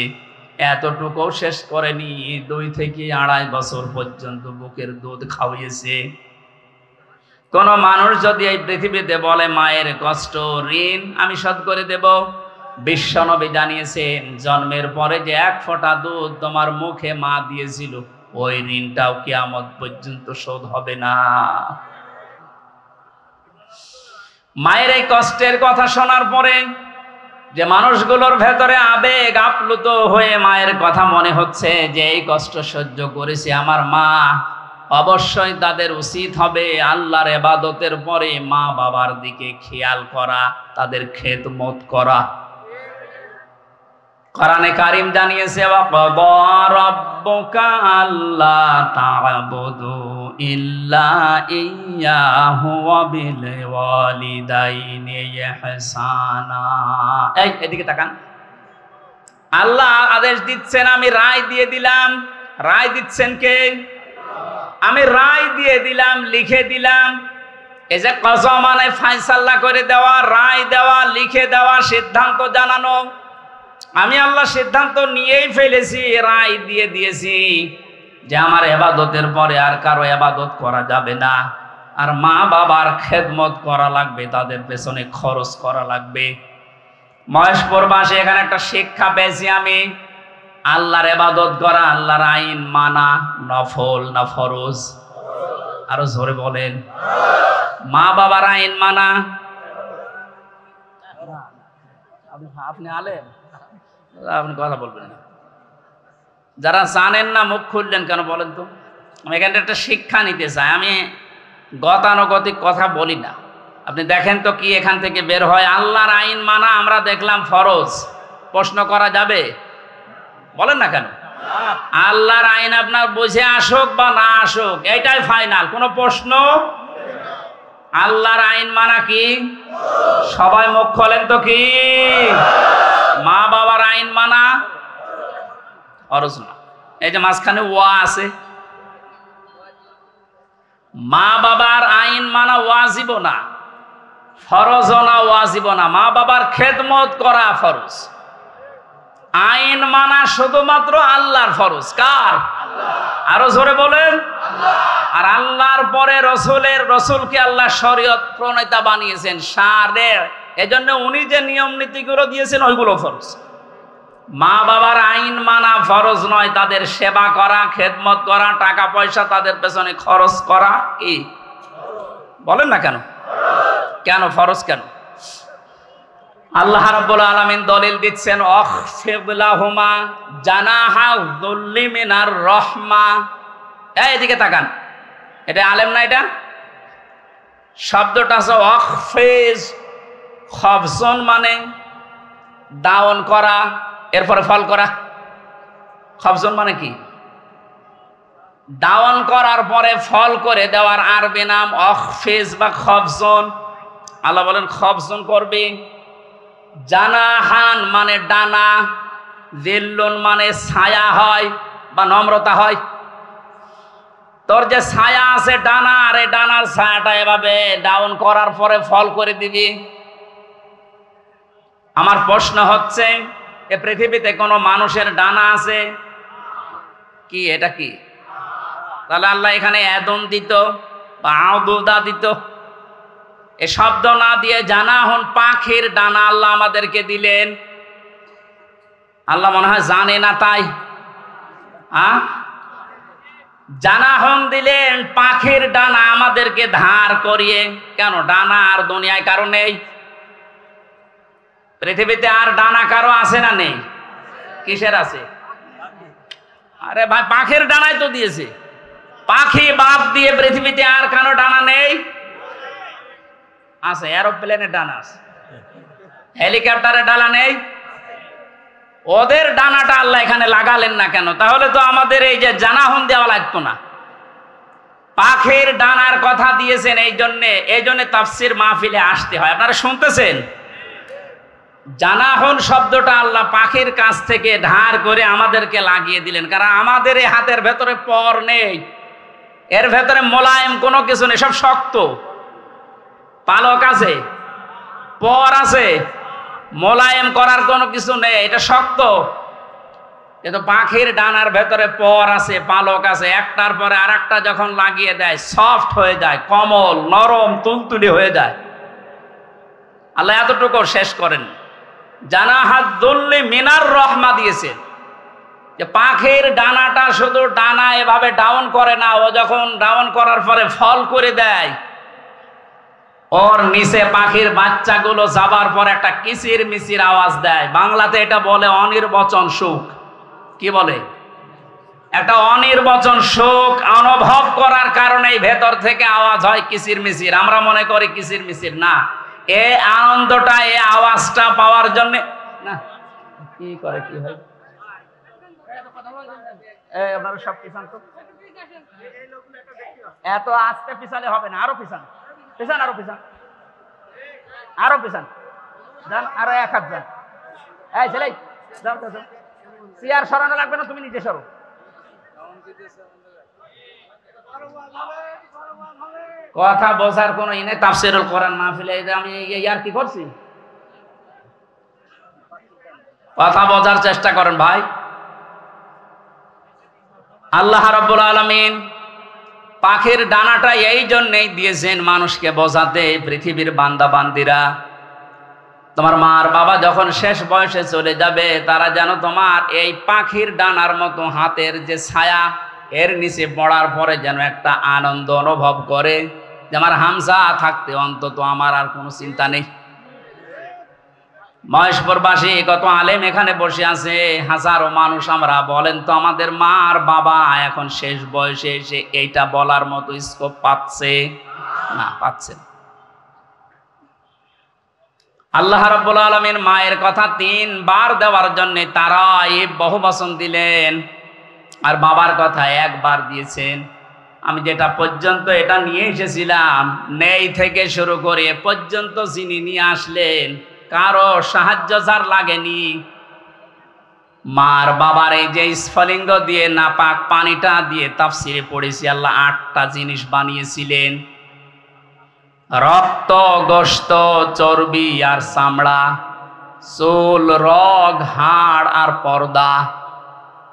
এতটুকু শেষ করেনি, 2 থেকে 2.5 বছর পর্যন্ত বুকের দুধ খাওয়িয়েছে। কোন মানুষ যদি এই পৃথিবীতে বলে মায়ের কষ্ট ঋণ আমি শোধ করে দেব, বিশ্বনবী জানিয়েছেন জন্মের পরে যে 1 ফোঁটা দুধ তোমার মুখে মা দিয়েছিল ওই ঋণটাও কিয়ামত পর্যন্ত শোধ হবে না। মায়ের এই কষ্টের কথা শোনার পরে যে মানুষগুলোর ভেতরে আবেগ আপ্লুত হয়ে মায়ের কথা মনে হচ্ছে যে এই কষ্ট সহ্য করেছে আমার মা, অবশ্যই তাদের উচিত হবে আল্লাহর ইবাদতের পরে মা বাবার দিকে খেয়াল করা, তাদের খেদমত করা। কোরআনে কারীম জানিয়েছে ওয়াকাদা রাব্বুকা আল্লা তা'বুদু ইল্লা ইয়্যাহু ওয়া বিল ওয়ালিদাইনি ইহসানা। এদিকে তাকান, আল্লাহ আদেশ দিচ্ছেন, আমি রায় দিয়ে দিলাম। রায় দিচ্ছেন কে? আমি রায় দিয়ে দিলাম, লিখে দিলাম। এই যে কযা মানে ফয়সালা করে দেওয়া, রায় দেওয়া, লিখে দেওয়া, সিদ্ধান্ত জানানো। আমি আল্লাহ সিদ্ধান্ত নিয়েই ফেলেছি, রায় দিয়ে দিয়েছি যে আমার ইবাদতের পরে আর কারো ইবাদত করা যাবে না, আর মা বাবার খেদমত করা লাগবে, তাদের পেছনে খরচ করা লাগবে। মহেশপুর বাসী এখানে একটা শিক্ষা পেয়েছি আমি, আল্লাহর ইবাদত করা, আল্লাহর আইন মানা নফল না ফরজ? আরো জোরে বলেন। মা বাবার আইন মানা, আপনি আলেম, আপনি কথা বলবেন না। যারা জানেন না মুখ খুললেন কেন বলেন তো? আমি এখানে একটা শিক্ষা নিতে চাই, আমি গতানুগতিক কথা বলি না। আপনি দেখেন তো কি এখান থেকে বের হয়। আল্লাহর আইন মানা আমরা দেখলাম ফরজ, প্রশ্ন করা যাবে? বলেন না কেন? আল্লাহর আইন আপনার বুঝে আসুক বা না আসুক এটাই ফাইনাল, কোনো প্রশ্ন। আল্লাহর আইন মানা কি? সবাই মুখ খোলেন তো কি? মা বাবার আইন মানা ফরজ না। এই যে মাঝখানে ওয়া আছে, মা বাবার আইন মানা ওয়াজিব না, ফরজ না, ওয়াজিব না। মা বাবার খেদমত করা ফরজ, আইন মানা শুধুমাত্র আল্লাহর ফরজ। কার? আরো জোরে বলেন। আর আল্লাহর পরে রসুলকে আল্লাহ শরীয়ত প্রণেতা বানিয়েছেন, শারে, এজন্য উনি যে নিয়ম নীতিগুলো দিয়েছেন ওইগুলো ফরজ। মা বাবার আইন মানা ফরজ নয়, তাদের সেবা করা, খেদমত করা, টাকা পয়সা তাদের পেছনে খরচ করা কি? বলেন না কেন? কেন ফরজ কেন? আল্লাহ রাব্বুল আলামিন দলিল দিচ্ছেন আখফিদ লাহুমা জানাহা যুল্লি মিনার রাহমা। এদিকে তাকান, এটা আলেম না, এটা শব্দটা আছে আখফিজ, খফজন মানে দাওন করা, এরপরে ফল করা। খফজন মানে কি? দাওন করার পরে ফল করে দেওয়ার আরবি নাম আখফিজ বা খফজন। আল্লাহ বলেন খফজন করবে। জানাহান মানে ডানা, জিল্লুন মানে ছায়া হয় বা নম্রতা হয়। তোর যে ছায়া আছে ডানা, আর এই ডানার ছায়াটা এভাবে ডাউন করার পরে ফল করে দিবি। আমার প্রশ্ন হচ্ছে, এ পৃথিবীতে কোনো মানুষের ডানা আছে কি? এটা কি? তাহলে আল্লাহ এখানে এদন দিত বা আউদুদা দিত, এ শব্দ না দিয়ে জানাহুন পাখির ডানা আল্লাহ আমাদেরকে দিলেন। আল্লাহ মনে হয় জানে না তাই জানাহুন দিলেন পাখির ডানা আমাদেরকে ধার করিয়ে। কেন? ডানা আর দুনিয়ায় কারো নেই। পৃথিবীতে আর ডানা কারো আছে না নেই? কিসের আছে? আরে ভাই পাখির ডানাই তো দিয়েছে। পাখি বাদ দিয়ে পৃথিবীতে আর কারো ডানা নেই? আছে, এরোপ্লেনের ডানা আছে, হেলিকপ্টারের ডানা নেই? ওদের ডানাটা আল্লাহ এখানে লাগালেন না কেন? তাহলে তো আমাদের এই যে জানাহুন দেওয়া লাগতো না। পাখির ডানার কথা দিয়েছেন এই জন্যে তাফসির মাহফিলে আসতে হয়। আপনারা শুনতেছেন? জানাহন শব্দটা আল্লাহ পাখির কাছ থেকে ধার করে আমাদেরকে লাগিয়ে দিলেন, কারণ আমাদের এই হাতের ভেতরে পর নেই, এর ভেতরে মোলায়েম কোনো কিছু নেই, সব শক্ত। পালক আছে, পর আছে, মোলায়েম করার কোনো কিছু নেই, এটা শক্ত। কিন্তু পাখির ডানার ভেতরে পর আছে, পালক আছে, একটার পরে আর একটা যখন লাগিয়ে দেয় সফট হয়ে যায়, কোমল নরম তুলতুলি হয়ে যায়। আল্লাহ এতটুকু শেষ করেন, জানাহাত দুল্লি মিনার রহমা দিয়েছেন, যে পাখির ডানাটা শুধু ডানা এভাবে ডাউন করে না, ও যখন ডাউন করার পরে ফল করে দেয়, ওর নিচে পাখির বাচ্চাগুলো যাবার পর একটা কিচির মিচির আওয়াজ দেয়। বাংলাতে এটা বলে অনির্বচন সুখ। কি বলে? একটা অনির্বচন সুখ অনুভব করার কারণেই ভেতর থেকে আওয়াজ হয় কিচির মিচির। আমরা মনে করি কিচির মিচির না, এই আনন্দটা, এই আওয়াজটা পাওয়ার জন্য না। কি করে, কি হয়? আপনারা সব পিছান তো, এত আস্তে পিছালে হবে না, আরো পিছান, পিছান, আরো পিছান, আরো পিছান, যান, আরো এক হাত যান। এই ছেলে যাও, যাও, চেয়ার সরানো লাগবে না, তুমি নিজে সরো। কথা বোঝার কোন ইনে তাফসীরুল কোরআন মাহফিলে আমি ইয়ার কি করছি? কথা বোঝার চেষ্টা করেন ভাই। আল্লাহ রাব্বুল আলামিন পাখির ডানাটা এই জন্যই দিয়েছেন মানুষকে বোঝাতে, পৃথিবীর বান্দা বান্দিরা, তোমার মার বাবা যখন শেষ বয়সে চলে যাবে, তারা যেন তোমার এই পাখির ডানার মতো হাতের যে ছায়া, এর নিচে পড়ার পরে যেন একটা আনন্দ অনুভব করে, যে আমার হামজা থাকতে অন্তত আমার আর কোনো চিন্তা নেই। মহেশপুরবাসী কত আলেম এখানে বসে আছে, হাজারো মানুষ আমরা, বলেন তো আমাদের মা আর বাবা এখন শেষ বয়সে এসে এইটা বলার মতো স্কোপ পাচ্ছে না? পাচ্ছে না। আল্লাহ রাব্বুল আলামিন মায়ের কথা 3 বার দেওয়ার জন্য তারা এই বহুবচন দিলেন, আর বাবার কথা 1 বার দিয়েছেন। আমি যেটা পর্যন্ত এটা নিয়ে এসেছিলাম, নেই থেকে শুরু করে এ পর্যন্ত যিনি নিয়ে আসলেন, কারো সাহায্য যার লাগেনি। মার বাবার এই যে স্ফলিঙ্গ দিয়ে নাপাক পানিটা দিয়ে তাফসিরে পড়েছি, আল্লাহ 8টা জিনিস বানিয়েছিলেন: রক্ত, গোশত, চর্বি আর চামড়া, চুল, রগ, হাড় আর পর্দা।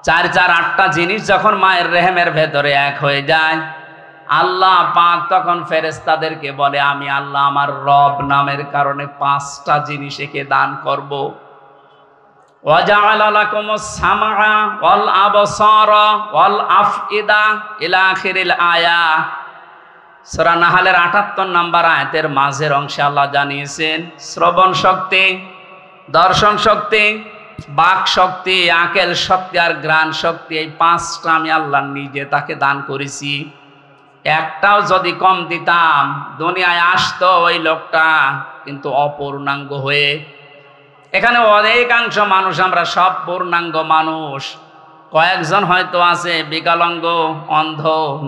8টা জিনিস যখন মায়ের রেহেমের ভেতরে এক হয়ে যায়, আল্লাহ পাক তখন ফেরেশতাদেরকে বলে, আমি আল্লাহ আমার রব নামের কারণে 5টা জিনিস একে দান করব। ওয়াজআলা লাকুমুস সামআ ওয়াল আবসারা ওয়াল আফইদা ইলা আখিরিল আয়া। সূরা নাহলের 78 নম্বর আয়াতের মাঝের অংশে আল্লাহ জানিয়েছেন, শ্রবণ শক্তি, দর্শন শক্তি, বাক শক্তি, আকেল শক্তি আর ঘ্রাণ শক্তি, এই 5টা আমি আল্লাহ নিজে তাকে দান করেছি। একটাও যদি কম দিতাম, দুনিয়ায় আসতো ওই লোকটা কিন্তু অপূর্ণাঙ্গ হয়ে। এখানে অনেকাংশ মানুষ, আমরা সব পূর্ণাঙ্গ মানুষ, কয়েকজন হয়তো আছে বিকলাঙ্গ, অন্ধ,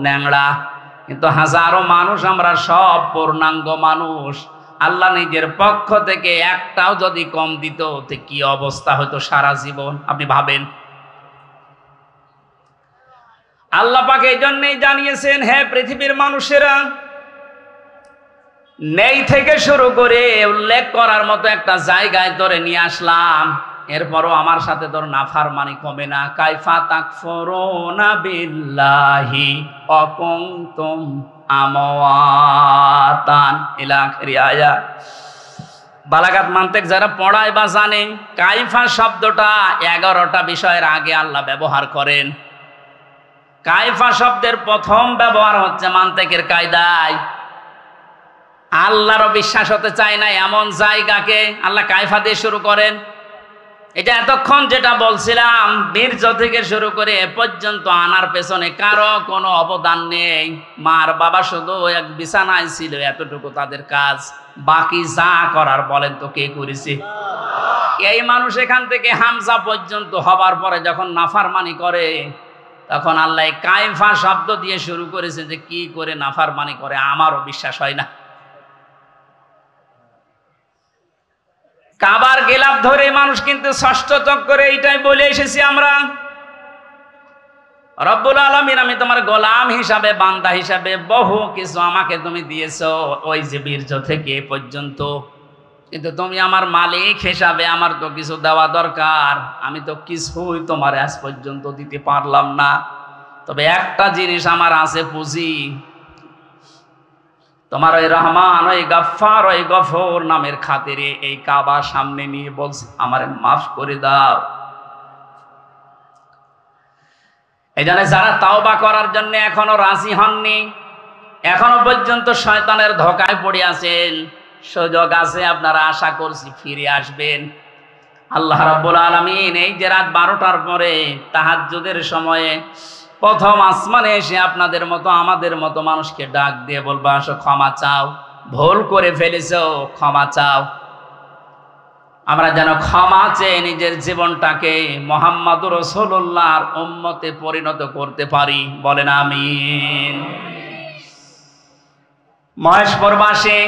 ন্যাংড়া, কিন্তু হাজারো মানুষ আমরা সব পূর্ণাঙ্গ মানুষ। আল্লাহ নিজের পক্ষ থেকে একটাও যদি কম দিত, তো কি অবস্থা হতো সারা জীবন, আপনি ভাবেন। আল্লাহ পাক এই জন্যই জানিয়েছেন, হে পৃথিবীর মানুষেরা, নেই থেকে শুরু করে উল্লেখ করার মতো একটা জায়গায় তোরে নিয়ে আসলাম, এরপরও আমার সাথে তোর নাফরমানি কমে না। কাইফা তাকফুরুনা বিল্লাহি ওয়া কুনতুম আমওয়াতান ইলা আখিরি আয়াত। বালাগাত মান্তিক যারা পড়ায় বা জানে, কাইফা শব্দটা 11টা বিষয়ের আগে আল্লাহ ব্যবহার করেন। কাইফা শব্দের প্রথম ব্যবহার হচ্ছে মান্তিকের কায়দায়। আল্লাহরও বিশ্বাস হতে চায় না এমন জায়গাকে আল্লাহ কাইফা দিয়ে শুরু করেন। এটা এতক্ষণ যেটা বলছিলাম, বীর্য থেকে শুরু করে এ পর্যন্ত আনার পেছনে কারো কোনো অবদান নেই। মার বাবা শুধু এক বিছানায় ছিল, এতটুকু তাদের কাজ। বাকি যা করার বলেন তো কে করেছে? এই মানুষ এখান থেকে হামজা পর্যন্ত হবার পরে যখন নাফরমানি করে, তখন আল্লাহ কাইফা শব্দ দিয়ে শুরু করেছে, যে কি করে নাফরমানি করে আমারও বিশ্বাস হয় না। কাবার গেলাপ ধরে মানুষ কিন্তু ষষ্ঠ চক্করে এইটাই বলে এসেছি আমরা, রব্বুল আলামিন আমি তোমার গোলাম হিসাবে, বান্দা হিসাবে বহু কিছু আমাকে তুমি দিয়েছো ওই যে বীর্য থেকে পর্যন্ত, কিন্তু তুমি আমার মালিক হিসাবে আমার তো কিছু দেওয়া দরকার, আমি তো কিছুই তোমার আজ পর্যন্ত দিতে পারলাম না। তবে একটা জিনিস আমার আছে পুঁজি, তোমার ওই রহমান, ওই গফফার, ওই গফর নামের খাতিরে এই কাবা সামনে নিয়ে বলছি আমারে মাফ করে দাও। এই জন্য যারা তাওবা করার জন্য এখনো রাজি হননি, এখনো পর্যন্ত শয়তানের ধোঁকায় পড়ে আছেন, সুযোগ আছে, আপনারা আশা করছি ফিরে আসবেন। আল্লাহ রাব্বুল আলামিন এই যে রাত 12টার পরে তাহাজ্জুদের সময়ে প্রথম আসমানে এসে আপনাদের মতো আমাদের মতো মানুষকে ডাক দিয়ে বলবো আসো ক্ষমা চাও, ভুল করে ফেলেছো ক্ষমা চাও। আমরা যেন ক্ষমা চেয়ে নিজের জীবনটাকে মুহাম্মদুর রাসূলুল্লাহর উম্মতে পরিণত করতে পারি, বলেন আমিন। মহেশপুর বাসী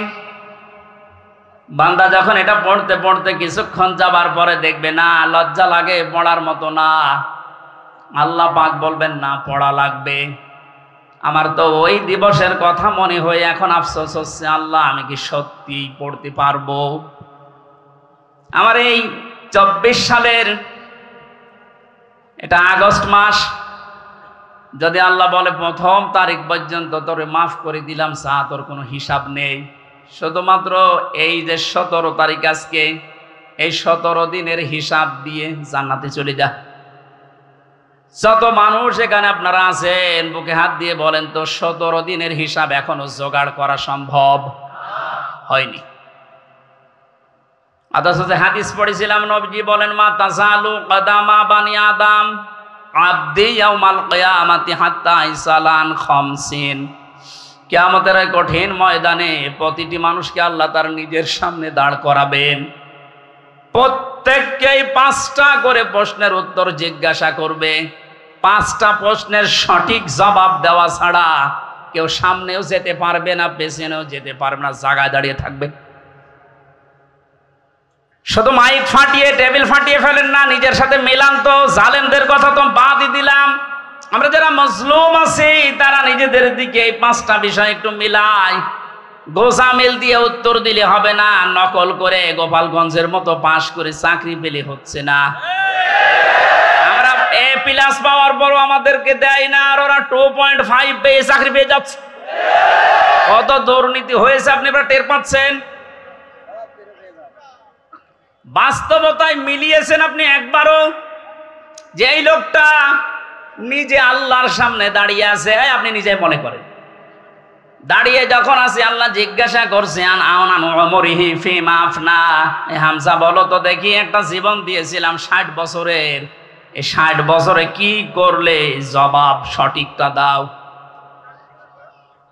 বান্দা যখন এটা পড়তে পড়তে কিছুক্ষণ যাবার পরে দেখবে না লজ্জা লাগে, পড়ার মতো না, আল্লাহ পাক বলবেন না পড়া লাগবে। আমার তো ওই দিবসের কথা মনে হয়ে এখন আফসোস হচ্ছে, আল্লাহ আমি কি সত্যি পড়তে পারবো? আমার এই 24 সালের এটা আগস্ট মাস, যদি আল্লাহ বলে প্রথম তারিখ পর্যন্ত তোরে মাফ করে দিলাম, চা তোর কোনো হিসাব নেই, শুধুমাত্র এই যে 17 তারিখ আজকে, এই 17 দিনের হিসাব দিয়ে জান্নাতে চলে যা। যত মানুষ এখানে আপনারা আছেন বুকে হাত দিয়ে বলেন তো 17 দিনের হিসাব এখনো জোগাড় করা সম্ভব হয়নি। অথচ যে হাদিস পড়েছিলাম নবীজি বলেন মা তাজালু কদামা বানি আদম আবদি ইয়াউমাল কিয়ামাতি হাত্তা ইসালান খামসিন। কিয়ামতের কঠিন ময়দানে প্রতিটি মানুষকে আল্লাহ তার নিজের সামনে দাঁড় করাবেন, প্রত্যেককেই 5টা করে প্রশ্নের উত্তর জিজ্ঞাসা করবে। 5টা প্রশ্নের সঠিক জবাব দেওয়া ছাড়া কেউ সামনেও যেতে পারবে না, পেছনেও যেতে পারবে না, জায়গায় দাঁড়িয়ে থাকবে। শুধু মাইক ফাটিয়ে টেবিল ফাটিয়ে ফেলেন না, নিজের সাথে মিলান তো। জালেমদের কথা তো বাদই দিলাম, আমরা যারা মজলুম আছি তারা নিজেদের দিকে এই 5টা বিষয় একটু মিলাই। গোজামিল দিয়ে উত্তর দিলে হবে না, নকল করে গোপালগঞ্জের মতো পাশ করে চাকরি পেলে হচ্ছে না। আমরা A+ পাওয়ার পরও আমাদেরকে দেয় না, আর ওরা 2.5 পেয়ে চাকরি পেয়ে যাচ্ছে। কত দুর্নীতি হয়েছে আপনি এবার টের পাচ্ছেন। বাস্তবতায় মিলিয়েছেন আপনি একবারও যে এই লোকটা নিজে আল্লাহর সামনে দাঁড়িয়ে আছে? আপনি নিজে মনে করেন দাঁড়িয়ে যখন আছে, আল্লাহ জিজ্ঞাসা করছেন হামজা বলো তো দেখি, একটা জীবন দিয়েছিলাম 60 বছরের, এই 60 বছরে কি করলে, জবাব সঠিকটা দাও।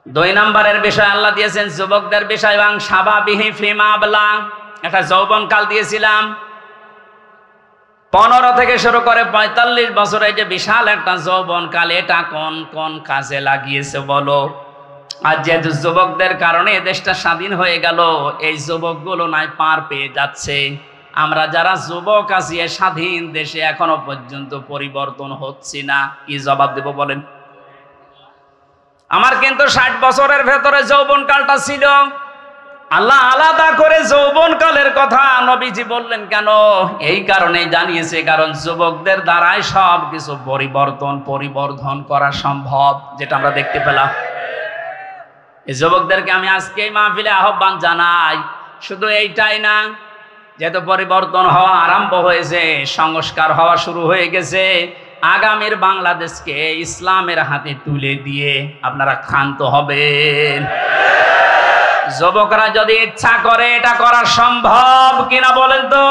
2 নম্বরের বিষয় আল্লাহ দিয়েছেন যুবকদের বিষয়, এবং সাবাবিহি ফিমা আবলা, একটা যৌবনকাল দিয়েছিলাম। 15 থেকে শুরু করে 45 বছরে যে বিশাল একটা যৌবনকাল, এটা কোন কোন কাজে লাগিয়েছে বলো? আর যেহেতু যুবকদের কারণে দেশটা স্বাধীন হয়ে গেল, এই যুবকগুলো নাই পার পেয়ে যাচ্ছে। আমরা যারা যুবক আছি স্বাধীন দেশে এখনো পর্যন্ত পরিবর্তন হচ্ছে না, কি জবাব দেব বলেন? আমার কিন্তু 60 বছরের ভেতরে যৌবনকালটা ছিল। আল্লাহ আলাদা করে যৌবনকালের কথা নবীজি বললেন কেন? এই কারণে জানিয়েছে, কারণ যুবকদের দ্বারাই সব কিছু পরিবর্ধন করা সম্ভব, যেটা আমরা দেখতে পেলাম। এই যুবকদেরকে আমি আজকে এই মাহফিলে আহ্বান জানাই, শুধু এইটাই না, যেহেতু পরিবর্তন হওয়া আরম্ভ হয়েছে, সংস্কার হওয়া শুরু হয়ে গেছে, আগামীর বাংলাদেশকে ইসলামের হাতে তুলে দিয়ে আপনারা ক্ষান্ত হবেন। যুবকরা যদি ইচ্ছা করে এটা করা সম্ভব কিনা বলেন তো?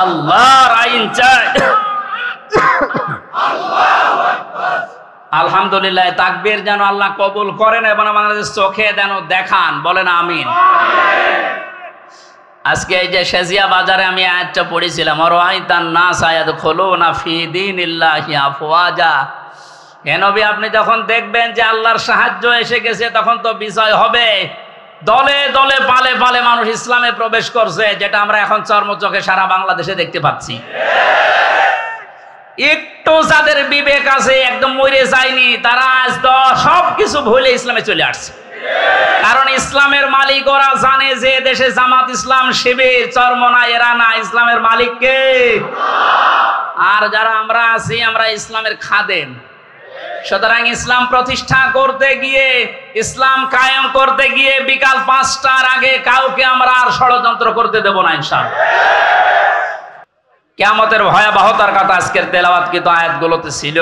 আল্লাহর আইন চাই। আলহামদুলিল্লাহ, তাকবীর যেন আল্লাহ কবুল করেন এবং আমাদের চোখে যেন দেখান, বলেন আমিন। আজকে এই যে শেজিয়া বাজারে আমি আয়াতটা পড়েছিলাম, রাআইতান নাস ইয়াদখুলুনা ফি দীনিল্লাহি আফওয়াজা। হে নবী, আপনি যখন দেখবেন যে আল্লাহর সাহায্য এসে গেছে, তখন তো বিজয় হবে। দলে দলে পালে পালে মানুষ ইসলামে প্রবেশ করছে, যেটা আমরা এখন চর্মচোখে সারা বাংলাদেশে দেখতে পাচ্ছি। একটু যাদের বিবেক আছে, একদম মরে যায়নি, তারা আজ সবকিছু ভুলে ইসলামে চলে আসছে। কারণ ইসলামের মালিক ওরা জানে যে দেশে জামাত ইসলাম শিবির চরমনা এরা না, ইসলামের মালিক কে? আর যারা আমরা আছি, আমরা ইসলামের খাদেম। সুতরাং ইসলাম প্রতিষ্ঠা করতে গিয়ে, ইসলাম কায়েম করতে গিয়ে বিকাল 5টার আগে কাউকে আমরা আর ষড়যন্ত্র করতে দেব না ইনশাআল্লাহ। কিয়ামতের ভয়াবহতার কথা আজকের তেলাওয়াতকৃত আয়াতগুলোতে ছিল।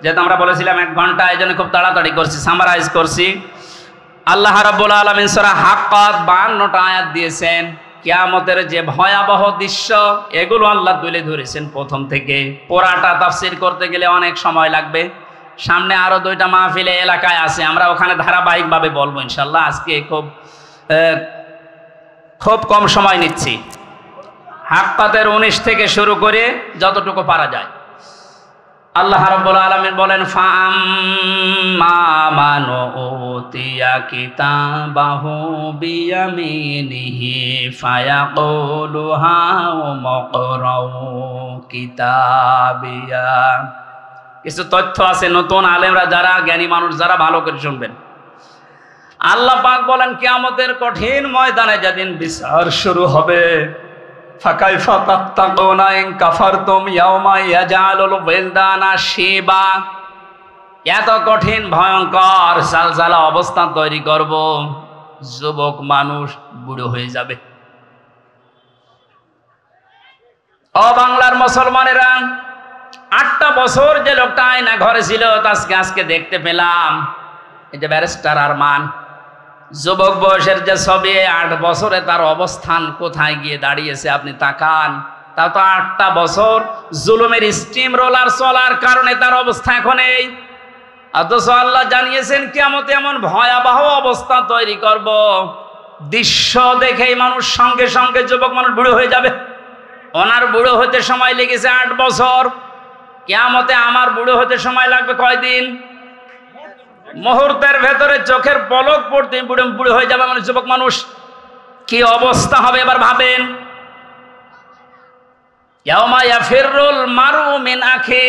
যেহেতু আমরা বলেছিলাম 1 ঘন্টা, এই জন্য খুব তাড়াতাড়ি করছি, সামারাইজ করছি। আল্লাহ রাব্বুল আলামিন সূরা হাক্কাত 52টা আয়াত দিয়েছেন। কিয়ামতের যে ভয়াবহ দৃশ্য, এগুলো আল্লাহ তুলে ধরেছেন প্রথম থেকে। পুরাটা তাফসীর করতে গেলে অনেক সময় লাগবে। সামনে আরো 2টা মাহফিলে এলাকায় আছে, আমরা ওখানে ধারাবাহিকভাবে বলবো ইনশাআল্লাহ। আজকে খুব কম সময় নিচ্ছি। হাক্কাতের 19 থেকে শুরু করে যতটুকু পারা যায়। আল্লাহ রাব্বুল আলামিন বলেন, ফাআম্মা মান উতিয়া কিতাবাহু বিয়ামিনিহি ফায়াকুলু হাউমুকরাউ কিতাবিয়া। কিছু তথ্য আছে, নতুন আলেমরা যারা, জ্ঞানী মানুষ যারা, ভালো করে শুনবেন। আল্লাহ পাক বলেন, কিয়ামতের কঠিন ময়দানে যেদিন বিচার শুরু হবে, ফাকাইফা তাত্তাকুনা ইন কাফারতুম ইয়াওমা ইয়াজআলুল ওয়ালদানা শিবা। এত কঠিন ভয়ঙ্কর জালজালা অবস্থা তৈরি করব, যুবক মানুষ বুড়ো হয়ে যাবে। ও বাংলার মুসলমানেরা, 8টা বছর যে লোকটা আয়না ঘরে ছিল, আজকে দেখতে পেলাম। এই যে ব্যারিস্টার আরমান, যুবক বয়সের যে ছবি, 8 বছরে তার অবস্থান কোথায় গিয়ে দাঁড়িয়েছে আপনি তাকান। তা তো 8টা বছর জুলুমের স্টিম রোলার চলার কারণে তার অবস্থা এখন এই। অথচ আল্লাহ জানিয়েছেন কিয়ামতে এমন ভয়াবহ অবস্থা তৈরি করব, দৃশ্য দেখেই মানুষ সঙ্গে সঙ্গে, যুবক মানুষ বুড়ো হয়ে যাবে। ওনার বুড়ো হতে সময় লেগেছে 8 বছর, কিয়ামতে আমার বুড়ো হতে সময় লাগবে কয়দিন? মুহূর্তের ভেতরে চোখের পলক পড়তে বুড়ো হয়ে যাবে মানে যুবক মানুষ। কি অবস্থা হবে এবার ভাবেন। ইয়াউমা ইয়াফিরুল মারউ মিন আখি,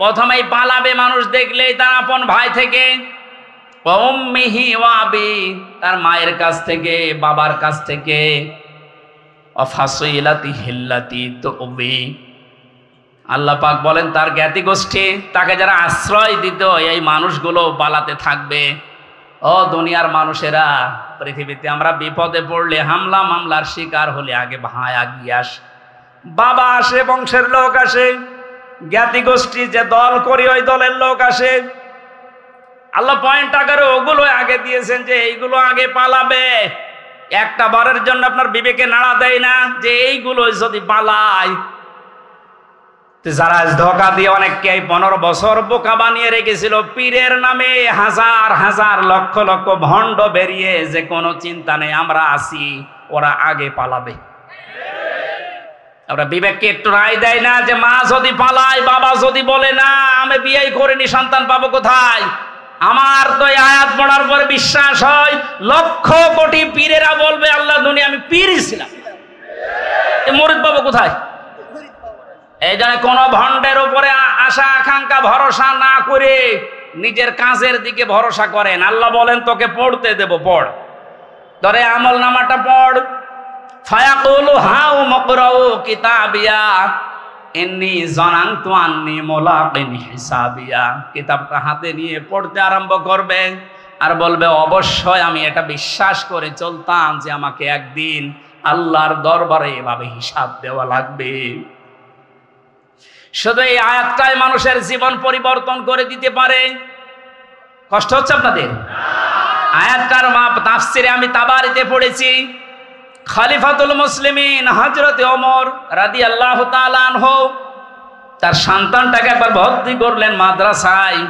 প্রথমেই পালাবে মানুষ দেখলেই তার আপন ভাই থেকে। ওয়া উম্মিহি ওয়া আবি, তার মায়ের কাছ থেকে, বাবার কাছ থেকে। ওয়া ফাসিলাতিহি আল্লাতী তুবি, আল্লাহ পাক বলেন তার জ্ঞাতি গোষ্ঠী, তাকে যারা আশ্রয় দিত, এই মানুষগুলো পালাতে থাকবে। ও দুনিয়ার মানুষেরা, পৃথিবীতে আমরা বিপদে পড়লে, হামলা মামলার শিকার হলে আগে ভাই আগিয়ে আসে, বাবা আসে, বংশের লোক আসে, জ্ঞাতি গোষ্ঠী যে দল করি ওই দলের লোক আসে। আল্লাহ পয়েন্ট আকারে ওগুলো আগে দিয়েছেন যে এইগুলো আগে পালাবে। একটা বারের জন্য আপনার বিবেকে নাড়া দেয় না যে এইগুলো যদি পালায়। যারা ধোঁকা দিয়ে অনেককে 15 বছর বোকা বানিয়ে রেখেছিল, পীরের নামে হাজার হাজার লক্ষ লক্ষ ভণ্ড বেরিয়ে, যে কোনো চিন্তা নেই আমরা আছি, ওরা আগে পালাবে। আমরা বিবেককে একটু রায় দেয় না যে মা যদি পালায়, বাবা যদি বলে না আমি বিয়ে করিনি, সন্তান পাবো কোথায়? আমার তো এই আয়াত পড়ার পরে বিশ্বাস হয়, লক্ষ কোটি পীরেরা বলবে আল্লাহ দুনিয়া আমি পীরই ছিলাম, মুরিদ পাবো কোথায়? এই জন্য কোন ভণ্ডের উপরে আশা আকাঙ্ক্ষা ভরসা না করে নিজের কাজের দিকে ভরসা করেন। আল্লাহ বলেন তোকে পড়তে দেব, পড়, ধরে আমল নামাটা পড়। ফায়াকুলু হাউ মুকরাউ কিতাবিয়া ইন্নী যানানতু আন্নী মুলাকিন হিসাবিয়া। কিতাবটা হাতে নিয়ে পড়তে আরম্ভ করবে আর বলবে অবশ্যই আমি এটা বিশ্বাস করে চলতাম যে আমাকে একদিন আল্লাহর দরবারে এভাবে হিসাব দেওয়া লাগবে। শুধু এই আয়াতটাই মানুষের জীবন পরিবর্তন করে দিতে পারে। কষ্ট হচ্ছে আপনাদের? আয়াতটার তাফসিরে আমি তাবারিতে পড়েছি, খলিফাতুল মুসলিমিন হযরত ওমর রাদিয়াল্লাহু তাআলা আনহু তার সন্তানটাকে একবার ভর্তি করলেন মাদ্রাসায়।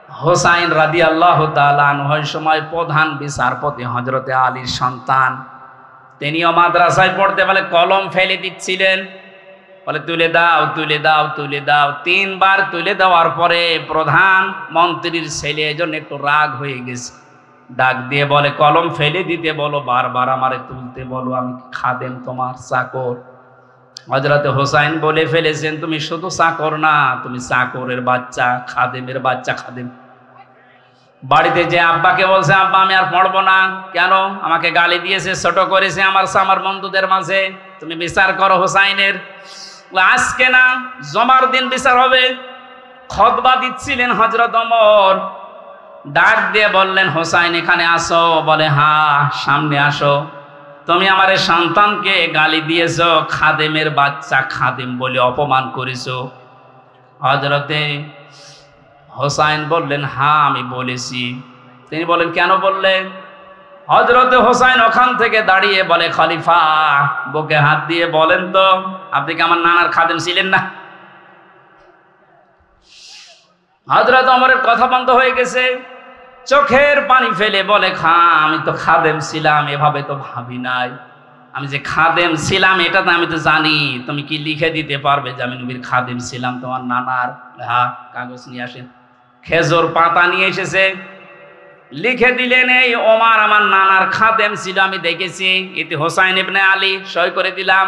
হোসাইন রাদিয়াল্লাহু তাআলা আনহু ওই সময় প্রধান বিচারপতি হযরতে আলীর সন্তান। তিনিও মাদ্রাসায় পড়তে বলে কলম ফেলে দিচ্ছিলেন, বলে তুলে দাও তুলে দাও তুলে দাও। 3 বার তুলে দেওয়ার পরে প্রধান মন্ত্রীর ছেলে এজন্য একটু রাগ হয়ে গেছে, ডাক দিয়ে বলে কলম ফেলে দিতে বলো, বারবার আমারে তুলতে বলো, আমি খাদেম তোমার চাকর। হযরতে হোসাইন বলে ফেলেছেন তুমি শুধু চাকর না, তুমি চাকরের বাচ্চা, খাদেমের বাচ্চা। খাদেম বাড়িতে যে আব্বাকে বলছে আব্বা আমি আর পড়বো না, কেন? আমাকে গালি দিয়েছে, ছোট করেছে আমার বন্ধুদের মাঝে, তুমি বিচার করো হোসাইনের। আজকে না জমার দিন বিচার হবে। খুতবা দিচ্ছিলেন হযরত ওমর, ডাক দিয়ে বললেন হোসাইন এখানে আসো। বলে হ্যাঁ সামনে আসো। তুমি আমার সন্তানকে গালি দিয়েছো, খাদেমের বাচ্চা, খাদেম বলে অপমান করেছো। হযরতে হোসাইন বললেন হ্যাঁ আমি বলেছি। তিনি বলেন কেন বললেন? হযরতে হোসাইন ওখান থেকে দাঁড়িয়ে বলে খলিফা বুকে হাত দিয়ে বলেন তো আপনি কি আমার নানার খাদেম ছিলেন না? হযরত ওমরের কথা বন্ধ হয়ে গেছে, চোখের পানি ফেলে বলে আমি তো খাদেম ছিলাম, এভাবে তো ভাবি নাই। আমি যে খাদেম ছিলাম এটা তো আমি তো জানি। তুমি কি লিখে দিতে পারবে যে আমি নবীর খাদেম ছিলাম তোমার নানার? হ্যাঁ কাগজ নিয়ে আসেন। খেজুর পাতা নিয়ে এসেছে, লিখে দিলেন এই ওমর আমার নানার খাদেম ছিল, আমি দেখেছি, এতে হোসাইন ইবনে আলী, সই করে দিলাম।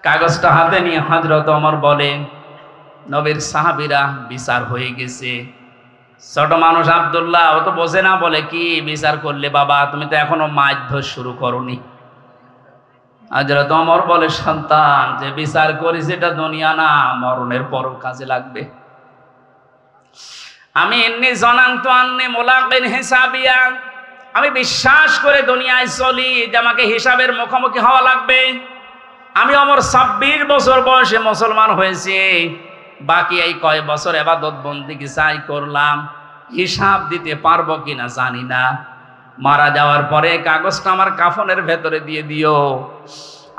কাগজটা হাতে নিয়ে হযরত ওমর বলেন নবীর সাহাবীরা বিচার হয়ে গেছে। ছোট মানুষ আব্দুল্লাহ ও তো বোঝে না, বলে কি বিচার করলে বাবা, তুমি তো এখনো মারধর শুরু করনি। হযরত ওমর বলে সন্তান যে বিচার করেছে এটা দুনিয়া না, মরণের পরও কাজে লাগবে। আমি এমনি জনান্ত আন্নে মোলাকিন হিসাবিয়া, আমি বিশ্বাস করে দুনিয়ায় চলি যে আমাকে হিসাবের মুখোমুখি হওয়া লাগবে। আমি ওমর 26 বছর বয়সে মুসলমান হয়েছি, বাকি এই কয় বছর ইবাদত বন্দেগী চাই করলাম, হিসাব দিতে পারবো কিনা জানি না। মারা যাওয়ার পরে কাগজটা আমার কাফনের ভেতরে দিয়ে দিও।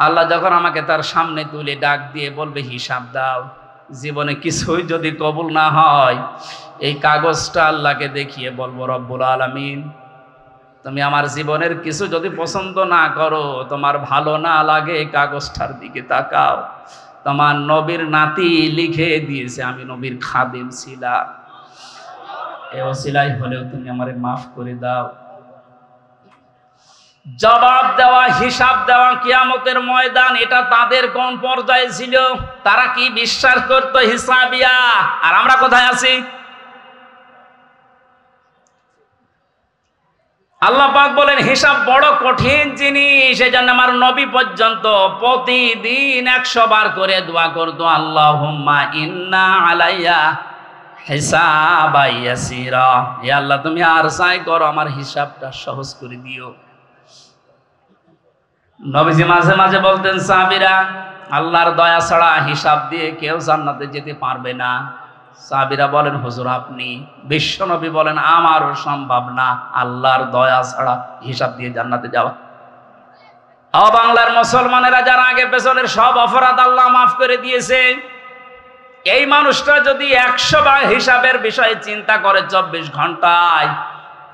আল্লাহ যখন আমাকে তার সামনে তুলে ডাক দিয়ে বলবে হিসাব দাও, জীবনে কিছুই যদি কবুল না হয় এই কাগজটা আল্লাহকে দেখিয়ে বলবো রব্বুল আলামিন তুমি আমার জীবনের কিছু যদি পছন্দ না করো, তোমার ভালো না লাগে, এই কাগজটার দিকে তাকাও, তোমার নবীর নাতি লিখে দিয়েছে আমি নবীর খাদেম ছিলাম, এই ওসিলাই হলেও তুমি আমারে মাফ করে দাও। জবাব দেওয়া, হিসাব দেওয়া কিয়ামতের ময়দান, এটা তাদের কোন পর্যায়ে ছিল? তারা কি বিশ্বাস করতো হিসাবিয়া? আর আমরা কোথায় আছি? আল্লাহ পাক বলেন হিসাব বড় কঠিন জিনিস, এজন্য আমার নবী পর্যন্ত প্রতিদিন 100 বার করে দোয়া করতো আল্লাহুম্মা ইন্না আলাইয়া হিসাবা ইয়াসিরা, হে আল্লাহ তুমি আর চাই করো আমার হিসাবটা সহজ করে দিও। নবীজি মাঝে মাঝে বলতেন সাহাবীরা আল্লাহর দয়া ছাড়া হিসাব দিয়ে কেউ জান্নাতে যেতে পারবে না। সাহাবীরা বলেন হুজুর আপনি? বিশ্ব নবী বলেন আমারও সম্ভব না আল্লাহর দয়া ছাড়া হিসাব দিয়ে জান্নাতে যাওয়া। বাংলার মুসলমানেরা যারা আগে পেছনের সব অপরাধ আল্লাহ মাফ করে দিয়েছে, এই মানুষটা যদি 100 বার হিসাবের বিষয়ে চিন্তা করে 24 ঘন্টায়,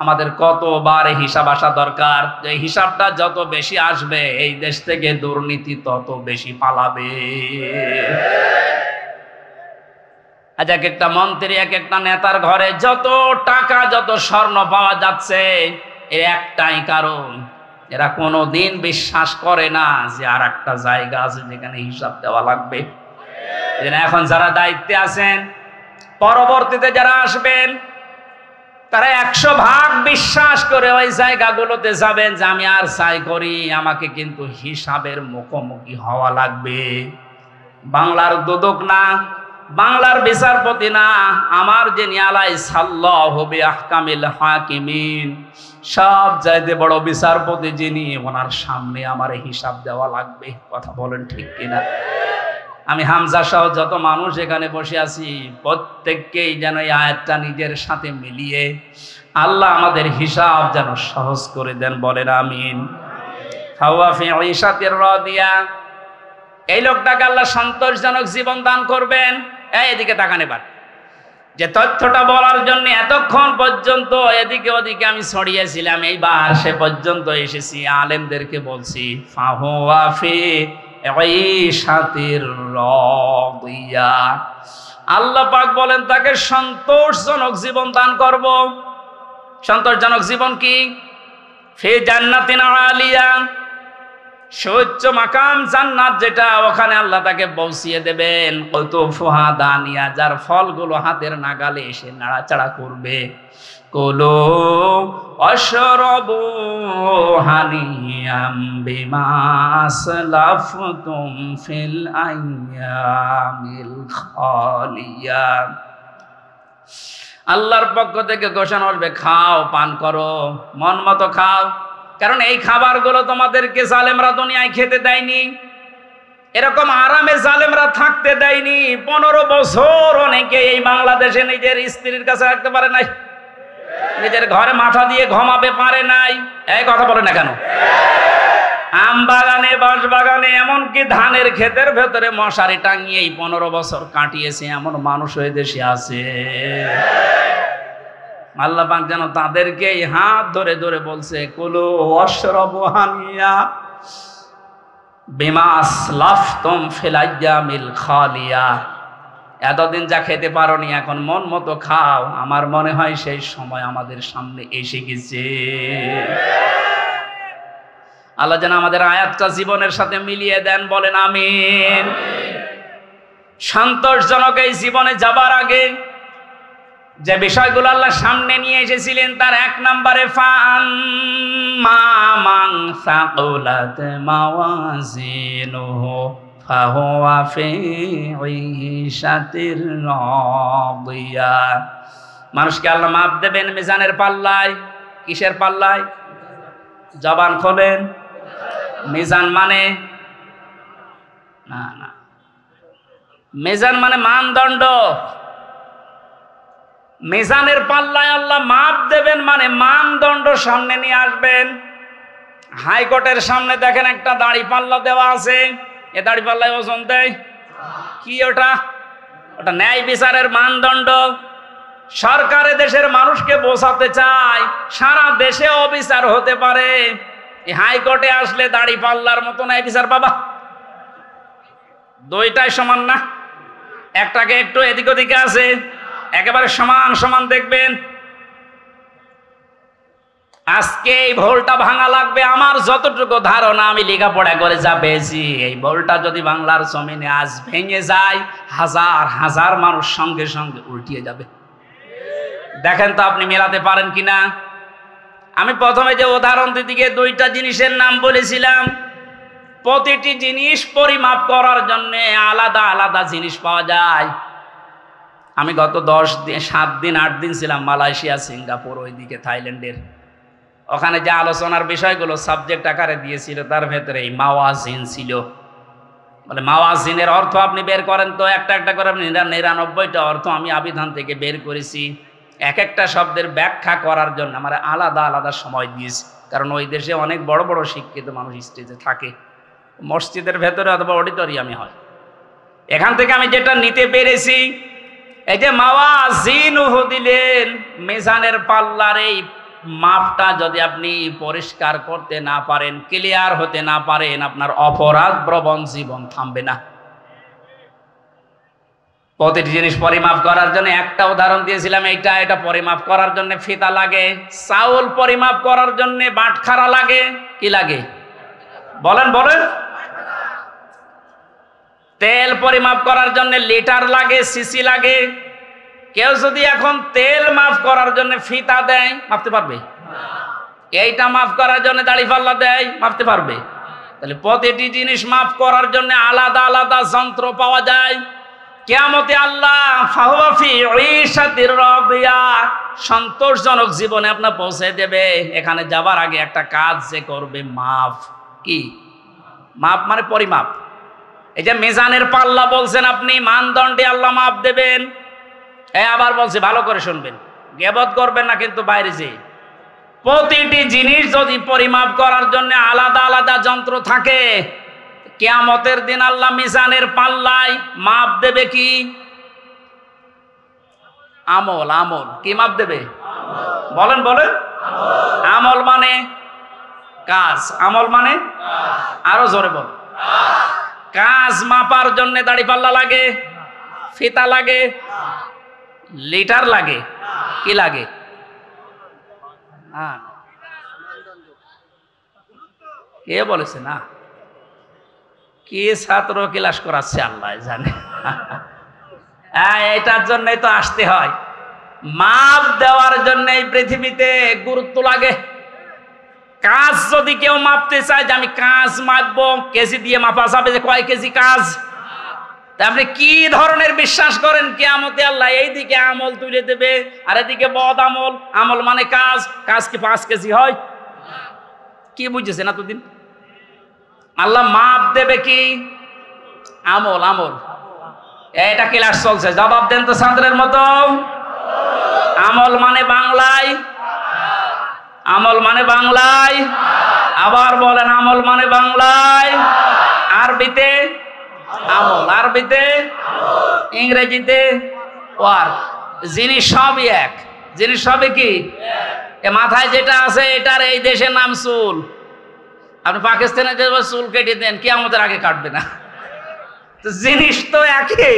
আমাদের কতবার হিসাব আসা দরকার। যে হিসাবটা যত বেশি আসবে এই দেশ থেকে দুর্নীতি তত বেশি পালাবে। আজ এক একটা মন্ত্রী, এক একটা নেতার ঘরে যত টাকা, যত স্বর্ণ পাওয়া যাচ্ছে, এর একটাই কারণ, এরা কোনোদিন বিশ্বাস করে না যে আর একটা জায়গা আছে যেখানে হিসাব দেওয়া লাগবে। এখন যারা দায়িত্বে আছেন, পরবর্তীতে যারা আসবেন, তারা 100 ভাগ বিশ্বাস করে ওই জায়গাগুলোতে যাবেন যে আমি আর চাই করি, আমাকে কিন্তু হিসাবের মুখোমুখি হওয়া লাগবে। বাংলার দুদক না, বাংলার বিচারপতি না, আমার যে নিয়ালাই সাল্লাল্লাহু বিআহকামিল হাকিমিন, সব চাইতে বড় বিচারপতি যিনি, ওনার সামনে আমার হিসাব দেওয়া লাগবে। কথা বলেন ঠিক কিনা? আমি হামজা সহ যত মানুষ এখানে বসে আছি প্রত্যেককেই যেন এই আয়াতটা নিজের সাথে মিলিয়ে আল্লাহ আমাদের হিসাব যেন সহজ করে দেন, বলেন আমিন। ফাওয়া ফি ঈশাতির রাদিয়া, এই লোকটাকে আল্লাহ সন্তোষজনক জীবন দান করবেন। এদিকে তাকান এবার, যে তথ্যটা বলার জন্য এতক্ষণ পর্যন্ত এদিকে ওদিকে আমি ছড়িয়েছিলাম, এইবার সে পর্যন্ত এসেছি। আলেমদেরকে বলছি ফাহুয়া ফি ঈশাতির রাদিয়া, আল্লাহ পাক বলেন তাকে সন্তোষজনক জীবন দান করব। সন্তোষজনক জীবন কি? ফি জান্নাতিন আলিয়া, সুউচ্চ মাকাম জান্নাত যেটা, ওখানে আল্লাহ তাকে পৌঁছিয়ে দেবেন। কুতুফুহা দানিয়া, যার ফলগুলো হাতের নাগালে এসে নাড়াচাড়া করবে। কুলু ওয়াশরাবু হানিয়াম বিমা আসলাফতুম ফিল আইয়ামিল খালিয়া। আল্লাহর পক্ষ থেকে ঘোষণা আসবে, খাও, পান করো, মন মতো খাও। কারণ এই খাবারগুলো তোমাদেরকে জালেমরা দুনিয়ায় খেতে দেয়নি, এরকম আরামে জালেমরা থাকতে দেয়নি। 15 বছর অনেকে এই বাংলাদেশে নিজের স্ত্রীর কাছে রাখতে পারে নাই, নিজের ঘরে মাথা দিয়ে ঘুমাবে পারে নাই। এই কথা বলে না কেন? আম বাগানে, বাঁশ বাগানে, এমনকি ধানের ক্ষেতের ভেতরে মশারি টাঙিয়ে 15 বছর কাটিয়েছে এমন মানুষ ওই দেশে আছে। আল্লাহ পাক যেন তাদেরকে হাত ধরে ধরে বলছে, কুলু ওয়াশরাবু হানিয়া বিমা আসলাফতুম ফিল আইয়ামিল খালিয়া। এতদিন যা খেতে পারোনি এখন মন মতো খাও। আমার মনে হয় সেই সময় আমাদের সামনে এসে গেছে। আল্লাহ যেন আমাদের আয়াতটা জীবনের সাথে মিলিয়ে দেন, বলেন আমিন। সন্তোষজনক এই জীবনে যাবার আগে যে বিষয়গুলো আল্লাহ সামনে নিয়ে এসেছিলেন, তার 1 নম্বরে ফাম্মা মান সাকুলাত মাওয়াজিনুহু ফাহুয়া ফি ঈশাতির রাদিয়া। মানুষকে আল্লাহ মাপ দেবেন মিজানের পাল্লায়। কিসের পাল্লায়? জবান খোলেন। মিজান মানে না, মিজান মানে মানদণ্ড। মিজানের পাল্লায় আল্লাহ মাপ দেবেন মানে মানদণ্ড সামনে নিয়ে আসবেন। হাইকোর্টের সামনে দেখেন একটা দাড়ি পাল্লা দেওয়া আছে, এ দাড়ি পাল্লায় ওজন দেয় কি? ওটা ন্যায় বিচারের মানদণ্ড। সরকারে দেশের মানুষকে বোঝাতে চায় সারা দেশে অবিচার হতে পারে, এই হাইকোর্টে আসলে দাড়ি পাল্লার মতো ন্যায় বিচার পাবা। দুইটাই সমান না, একটাকে একটু এদিক ওদিকে আছে, একেবারে সমান সমান দেখবেন। আজকে এই ভুলটা ভাঙা লাগবে। আমার যতটুকু ধারণা, আমি লেখাপড়া করে যা পেয়েছি, এই ভুলটা যদি বাংলার জমিনে আজ ভেঙে যায়, হাজার হাজার মানুষ সঙ্গে সঙ্গে উল্টিয়ে যাবে। দেখেন তো আপনি মেলাতে পারেন কিনা। আমি প্রথমে যে উদাহরণ দিকে 2টা জিনিসের নাম বলেছিলাম, প্রতিটি জিনিস পরিমাপ করার জন্য আলাদা আলাদা জিনিস পাওয়া যায়। আমি গত 7 দিন 8 দিন ছিলাম মালয়েশিয়া, সিঙ্গাপুর, ওইদিকে থাইল্যান্ডের। ওখানে যে আলোচনার বিষয়গুলো সাবজেক্ট আকারে দিয়েছিল তার ভেতরে এই মাওয়াজিন ছিল। বলে মাওয়াজিনের অর্থ আপনি বের করেন তো, একটা একটা করে 99টা অর্থ আমি আবিধান থেকে বের করেছি। এক একটা শব্দের ব্যাখ্যা করার জন্য আমার আলাদা আলাদা সময় দিয়েছি, কারণ ওই দেশে অনেক বড় বড় শিক্ষিত মানুষ স্টেজে থাকে, মসজিদের ভেতরে অথবা অডিটোরিয়ামে হয়। এখান থেকে আমি যেটা নিতে পেরেছি, এই যে মাওয়াজিনুহু দিলেন, মিজানের পাল্লার এই মাপটা যদি আপনি পরিষ্কার করতে না পারেন, ক্লিয়ার হতে না পারেন, আপনার অপরাধ প্রবণ জীবন থামবে না। প্রতিটি জিনিস পরিমাপ করার জন্য একটা উদাহরণ দিয়েছিলাম, এটা পরিমাপ করার জন্য ফিতা লাগে। চাউল পরিমাপ করার জন্য বাটখারা লাগে। কি লাগে বলেন? তেল পরিমাপ করার জন্য লিটার লাগে, সিসি লাগে। কেউ যদি এখন তেল মাপ করার জন্য ফিতা দেয়, মাপতে পারবে? এইটা মাপ করার জন্য দাড়ি পাল্লা দেয়, মাপতে পারবে? তাহলে প্রতিটি জিনিস মাপ করার জন্য আলাদা আলাদা যন্ত্র পাওয়া যায়। কিয়ামতে আল্লাহ ফাহুয়া ফি ঈশাতির রাদিয়া, সন্তোষজনক জীবনে আপনার পৌঁছে দেবে। এখানে যাবার আগে একটা কাজ যে করবে, মাপ। কি মাপ? মানে পরিমাপ। এই যে মিজানের পাল্লা বলছেন আপনি, মানদণ্ডে আল্লাহ মাপ দেবেন। আবার বলছি, ভালো করে শুনবেন, গীবত করবেন না কিন্তু বাইরে যে। প্রতিটি জিনিস যদি পরিমাপ করার জন্য আলাদা আলাদা যন্ত্র থাকে, কিয়ামতের দিন আল্লাহ মিজানের পাল্লায় মাপ দেবে কি? আমল আমল কি মাপ দেবে? বলেন বলেন। আমল মানে কাজ, আমল মানে আরো জোরে বল। কাজ মাপার জন্য দাড়িপাল্লা লাগে, ফিতা লাগে, লিটার লাগে, কি লাগে? কে বলেছে না? কি ছাত্র ক্লাস করাচ্ছে আল্লাহ জানে। এটার জন্যই তো আসতে হয়। মাপ দেওয়ার জন্য এই পৃথিবীতে গুরুত্ব লাগে। কাজ যদি কেউ মাপতে চায় যে আমি কাজ মাপবো, কেজি দিয়ে মাপা যাবে যে কয় কেজি কাজ? তা আপনি কি ধরনের বিশ্বাস করেন কিয়ামতে আল্লাহ এইদিকে আমল তুলে দেবে আর এদিকে বদ আমল? আমল মানে কাজ, কাজ কি 5 কেজি হয়? কি বুঝেছেন এতদিন? আল্লাহ মাপ দেবে কি? আমল আমল। এটা ক্লাস চলছে, জবাব দেন তো ছাত্রের মতো। আমল মানে বাংলায়, আমল মানে বাংলায়, আবার বলেন আমল মানে বাংলায়, আরবিতে আমল, আরবিতে, ইংরেজিতে ওয়ার্ক। জিনিস সবই এক, জিনিস সবই কি? এ মাথায় যেটা আছে এটার এই দেশের নাম চুল। আপনি পাকিস্তানে যে চুল কেটে দেন, কিয়ামতের আগে কাটবে না। তো জিনিস তো একই,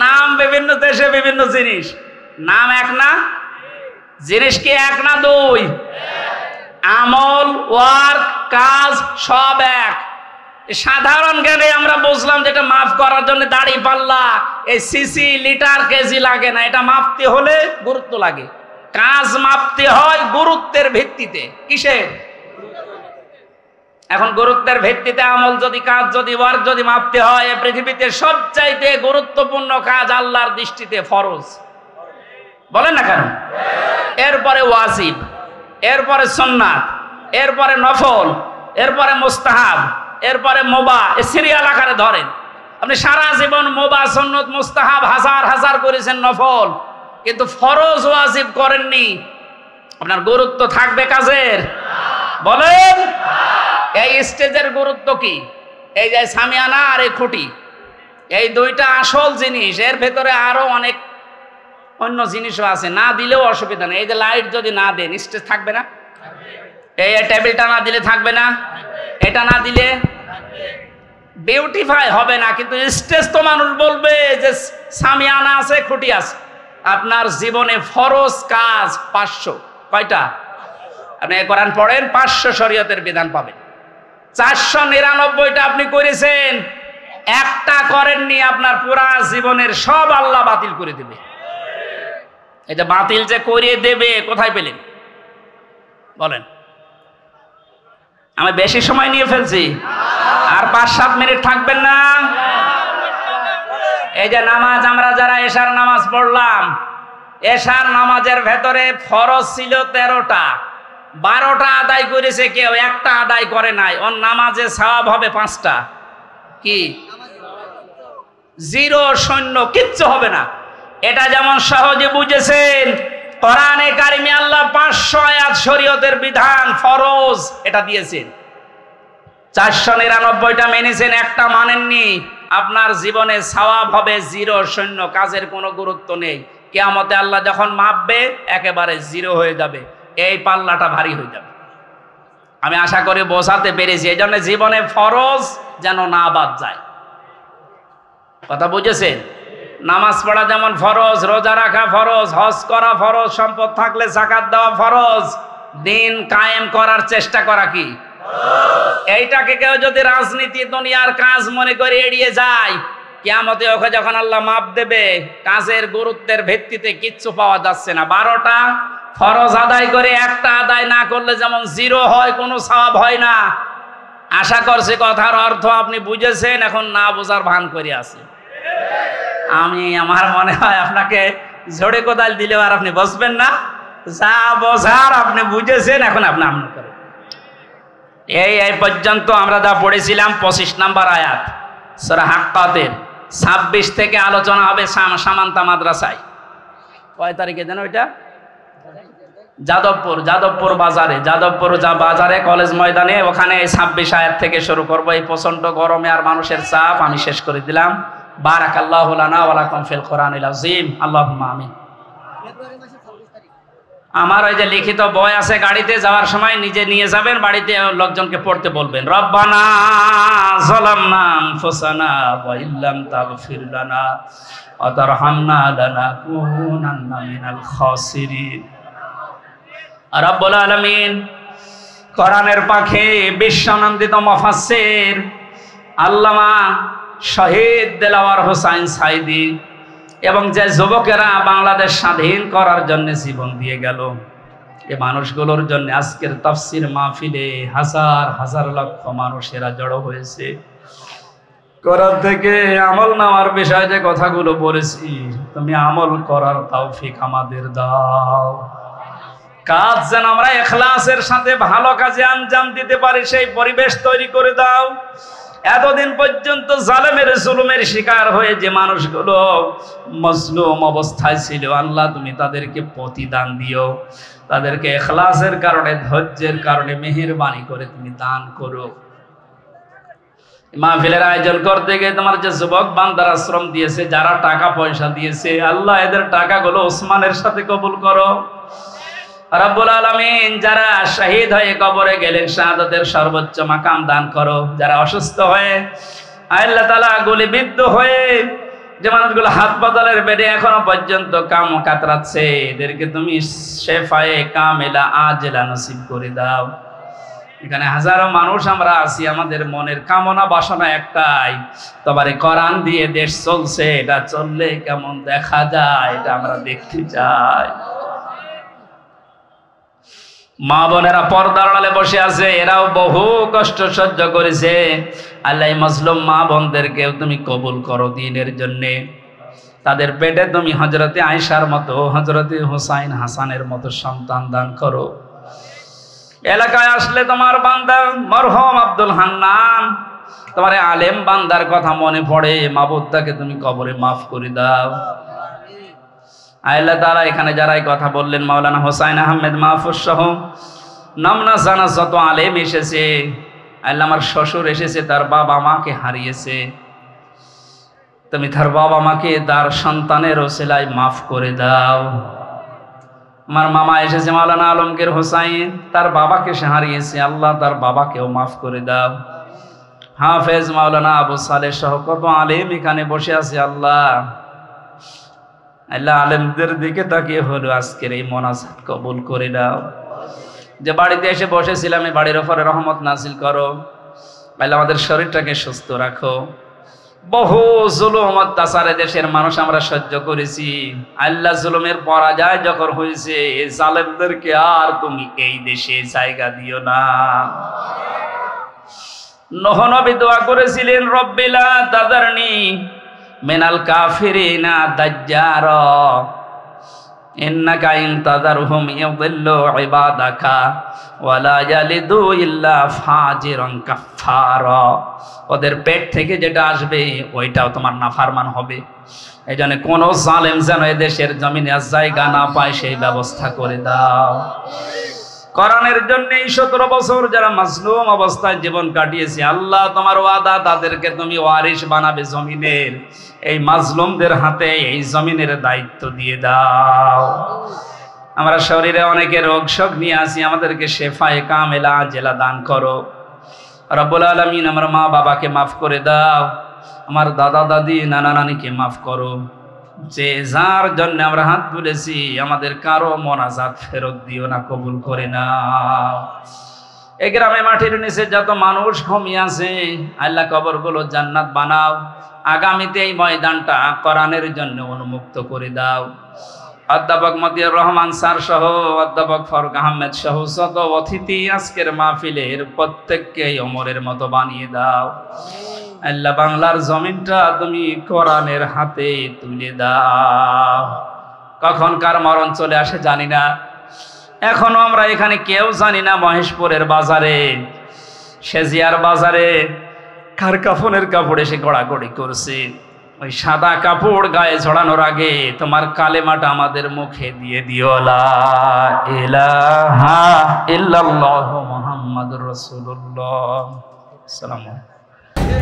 নাম বিভিন্ন দেশে বিভিন্ন জিনিস, নাম এক না? জিনিস কি এক না দুই? আমল, ওয়ার্ক, কাজ সব এক। সাধারণ জ্ঞানে আমরা বুঝলাম যেটা মাপ করার জন্য দাড়ি পাল্লা, এই সিসি লিটার কেজি লাগে না। এটা মাপতে হলে গুরুত্ব লাগে। কাজ মাপতে হয় গুরুত্বের ভিত্তিতে। কিসের? এখন গুরুত্বের ভিত্তিতে আমল যদি, কাজ যদি, ওয়ার্ক যদি মাপতে হয়, এই পৃথিবীতে সবচাইতে গুরুত্বপূর্ণ কাজ আল্লাহর দৃষ্টিতে ফরজ। বলেন না কেন? এরপরে ওয়াজিব, এরপরে সুন্নাত, এরপরে নফল, এরপরে মুস্তাহাব, এরপরে মুবাহ। এ সিরিয়াল আকারে ধরেন। আপনি সারা জীবন মুবাহ, সুন্নাত, মুস্তাহাব হাজার হাজার করেছেন, নফল, কিন্তু ফরজ ওয়াজিব করেননি। আপনার গুরুত্ব থাকবে কাজের? বলেন। এই স্টেজের গুরুত্ব কি? এই যে সামিয়ানা আর এই খুঁটি, এই দুইটা আসল জিনিস। এর ভেতরে আরো অনেক অন্য জিনিসও আছে, না দিলেও অসুবিধা নেই। এই যে লাইট যদি না দেন, স্টেজ থাকবে না? এই টেবিলটা না দিলে থাকবে না? এটা না দিলে বিউটিফাই হবে না। কিন্তু স্টেজ তো মানুষ বলবে যে সামিয়ানা আছে, খুঁটি আছে। আপনার জীবনে ফরজ কাজ 500। কয়টা? আপনি কোরআন পড়েন, 500 শরীয়তের বিধান পাবেন। 499টা আপনি করেছেন, একটা করেননি, আপনার পুরা জীবনের সব আল্লাহ বাতিল করে দেবে। এটা বাতিল যে করে দেবে কোথায় পেলেন? বলেন। আমি বেশি সময় নিয়ে ফেলছি, আর 5-7 মিনিট থাকবেন না? এই যে নামাজ, আমরা যারা এশার নামাজ পড়লাম, এশার নামাজের ভেতরে ফরজ ছিল 13টা, 12টা আদায় করেছে কেউ, একটা আদায় করে নাই। ওর নামাজে সওয়াব হবে 5টা। কি? 0 শূন্য, কিচ্ছু হবে না। এটা যেমন সহজে বুঝেছেন, কোরআনে কারিমে আল্লাহ 500 আয়াত শরীয়তের বিধান ফরজ এটা দিয়েছেন। 499টা মেনেছেন, একটা মানেননি। আপনার জীবনে সওয়াব হবে 0 শূন্য, কাজের কোনো গুরুত্ব নেই। কিয়ামতে আল্লাহ যখন মাপবে একেবারে 0 হয়ে যাবে। এই পাল্লাটা ভারী হয়ে যাবে। আমি আশা করি বোঝাতে পেরেছি। এই জন্য জীবনে ফরজ যেন না বাদ যায়। কথা বুঝেছেন? নামাজ পড়া যেমন ফরজ, রোজা রাখা ফরজ, হজ করা ফরজ, সম্পদ থাকলে যাকাত দেওয়া ফরজ, দিন কায়েম করার চেষ্টা করা কি? এইটাকে কেউ যদি রাজনীতি, দুনিয়ার কাজ মনে করে এড়িয়ে যায়, কিয়ামতে ওকে যখন আল্লাহ মাপ দেবে, কাজের গুরুত্বের ভিত্তিতে কিচ্ছু পাওয়া যাচ্ছে না। 12টা ফরজ আদায় করে একটা আদায় না করলে যেমন 0 হয়, কোনো সওয়াব হয় না। আশা করছি কথার অর্থ আপনি বুঝেছেন। এখন না বোঝার ভান করে আছে। আমার মনে হয় আপনাকে ঝড়ে কোদাল দিলেও আর আপনি বসবেন না। যা বোঝার আপনি বুঝেছেন, এখন আপনি আমল করেন। এই পর্যন্ত আমরা যা পড়েছিলাম 25 নম্বর আয়াত সূরা হাক্কাতের। 26 থেকে আলোচনা হবে সামান্তা মাদ্রাসায়। কয় তারিখে যেন ওইটা? যাদবপুর বাজারে কলেজ ময়দানে। ওখানে 26 আয়াত থেকে শুরু করবো। এই প্রচন্ড গরমে আর মানুষের চাপ আমি শেষ করে দিলাম। বারাকাল্লাহু লানা ওয়া লাকুম ফিল কোরআনিল আযীম। আল্লাহুম্মা আমিন। আমার ওই যে লিখিত বই আছে, গাড়িতে যাওয়ার সময় নিজে নিয়ে যাবেন, বাড়িতে লোকজনকে পড়তে বলবেন। রব্বানা যালামনা আনফুসানা ওয়া ইল্লাম তাগফির লানা ওয়া তারহামনা লানাকুনান্না মিনাল খাসিরিন। রব্বুল আলামিন কোরআনের পাখি বিশ্বনন্দিত মুফাসসির আল্লামা শহীদ দেলাওয়ার হোসাইন সাইদি এবং যে যুবকেরা বাংলাদেশ স্বাধীন করার জন্য জীবন দিয়ে গেল, এই মানুষগুলোর জন্য আজকের তাফসীর মাহফিলে হাজার হাজার লক্ষ মানুষেরা জড়ো হয়েছে। কোরআন থেকে আমল নেওয়ার বিষয়ে যে কথাগুলো বলেছি, তুমি আমল করার তৌফিক আমাদের দাও। কাজ যেন আমরা ইখলাসের সাথে ভালো কাজে আঞ্জাম দিতে পারি, সেই পরিবেশ তৈরি করে দাও। এতদিন পর্যন্ত জালেমের জুলুমের শিকার হয়ে যে মানুষগুলো মজলুম অবস্থায় ছিল, আল্লাহ তুমি তাদেরকে প্রতিদান দিও, তাদেরকে ইখলাসের কারণে, ধৈর্যের কারণে মেহেরবানি করে তুমি দান করো। মাহফিলের আয়োজন করতে গিয়ে তোমার যে যুবক বান্দারা শ্রম দিয়েছে, যারা টাকা পয়সা দিয়েছে, আল্লাহ এদের টাকাগুলো ওসমানের সাথে কবুল করো। রব্বুল আলামিন যারা শহীদ হয়ে কবরে গেলেন, শাহাদাতের সর্বোচ্চ মাকাম দান করো। যারা অসুস্থ হয়ে আল্লাহ তাআলা গুলিবিদ্ধ হয়ে যে মানুষগুলো হাসপাতালের বেডে এখনো পর্যন্ত কাম কাতরাচ্ছে, এদেরকে তুমি শেফায়ে কামিলা আজলা নসিব করে দাও। এখানে হাজারো মানুষ আমরা আছি, আমাদের মনের কামনা বাসনা একটাই, তোমার কোরআন দিয়ে দেশ চলছে, এটা চললে কেমন দেখা যায় এটা আমরা দেখতে চাই। মা বোনেরা পর্দার আড়ালে বসে আছে, এরাও বহু কষ্ট সহ্য করেছে। আল্লাহ মজলুম মা বোনদেরকেও তুমি কবুল করো দ্বীনের জন্যে। তাদের পেটে তুমি হযরতে আয়েশার মতো, হযরতে হুসাইন হাসানের মতো সন্তান দান করো। এলাকায় আসলে তোমার বান্দা মরহুম আব্দুল হান্নান, তোমার আলেম বান্দার কথা মনে পড়ে, মাবুদ তাকে তুমি কবরে মাফ করে দাও। আল্লাহ তাআলা এখানে যারাই কথা বললেন, মাওলানা হোসাইন আহমেদ মাহফুজ সহ নামনা জানা যত আলেম এসেছে, আল্লাহ আমার শ্বশুর এসেছে, তার বাবা মাকে হারিয়েছে, তুমি তার বাবা মাকে তার সন্তানের ওসিলায় মাফ করে দাও। আমার মামা এসেছে মাওলানা আলমগীর হোসাইন, তার বাবাকে সে হারিয়েছে, আল্লাহ তার বাবাকেও মাফ করে দাও। হাফেজ মাওলানা আবু সালেহ সহ কত আলেম এখানে বসে আছে, আল্লাহ আল্লাহ আলেমদের দিকে তাকিয়ে হলো আজকের এই মোনাজাত কবুল করে দাও। যে বাড়িতে এসে বসেছিলাম, এই বাড়ির ওপরে রহমত নাজিল করো। আল্লাহ আমাদের শরীরটাকে সুস্থ রাখো। বহু জুলুম অত্যাচারে দেশের মানুষ আমরা সহ্য করেছি, আল্লাহ জুলুমের পরাজয় যখন হয়েছে, এই জালেমদেরকে আর তুমি এই দেশে জায়গা দিও না। নূহ নবী দোয়া করেছিলেন, রব্বিলা তাদারনি মিনাল কাফিরিনা দাজ্জারা ইন্নাকা ইন তাদারহুম ইউদিল্লু ইবাদাকা ওয়ালা ইয়ালিদু ইল্লা ফাজিরান কাফফারা। ওদের পেট থেকে যেটা আসবে ওইটাও তোমার নাফরমান হবে। এই জন্য কোন জালেম যেন এদেশের জমিনে জায়গা না পায়, সেই ব্যবস্থা করে দাও। কোরআনের জন্য 17 বছর যারা মাজলুম অবস্থায় জীবন কাটিয়েছে, আল্লাহ তোমার ওয়াদা, তাদেরকে তুমি ওয়ারিশ বানাবে জমিনের। এই মাজলুমদের হাতে এই জমিনের দায়িত্ব দিয়ে দাও। আমরা শরীরে অনেকে রোগ শোক নিয়ে আসি, আমাদেরকে শেফায়ে কামিলা আজেলা দান করো। রব্বুল আলামিন আমার মা বাবাকে মাফ করে দাও, আমার দাদা দাদি নানা নানিকে মাফ করো। যে যার জন্য আমরা হাত তুলেছি, আমাদের কারো মোনাজাত ফেরত দিও না, কবুল করে নাও। এই গ্রামে মাটির নিচে যত মানুষ ঘুমিয়ে আছে, আল্লাহ কবরগুলো জান্নাত বানাও। আগামীতে এই ময়দানটা কোরআনের জন্য উন্মুক্ত করে দাও। অধ্যাপক মতিউর রহমান স্যার সহ অধ্যাপক ফারুক আহমেদ সহ শত অতিথি আজকের মাহফিলের প্রত্যেককে ওমরের মতো বানিয়ে দাও। আল্লাহ বাংলার জমিনটা তুমি কোরআনের হাতে তুলে দাও। কখন কার মরণ চলে আসে জানি না, এখনো আমরা এখানে কেউ জানি না। মহেশপুরের বাজারে, সেজিয়ার বাজারে কার কাফনের কাপড় এসে গড়াগড়ি করছে। ওই সাদা কাপড় গায়ে ছড়ানোর আগে তোমার কালেমাটা আমাদের মুখে দিয়ে দিও, লা ইলাহা ইল্লাল্লাহু মুহাম্মাদুর রাসূলুল্লাহ। আসসালামু আলাইকুম।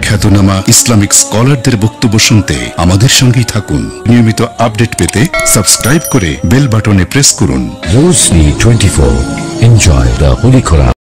খ্যাতনামা ইসলামিক স্কলারদের বক্তব্য শুনতে আমাদের সঙ্গেই থাকুন। নিয়মিত আপডেট পেতে সাবস্ক্রাইব করে বেল বাটনে প্রেস করুন। Roshni 24. Enjoy the Holy Quran.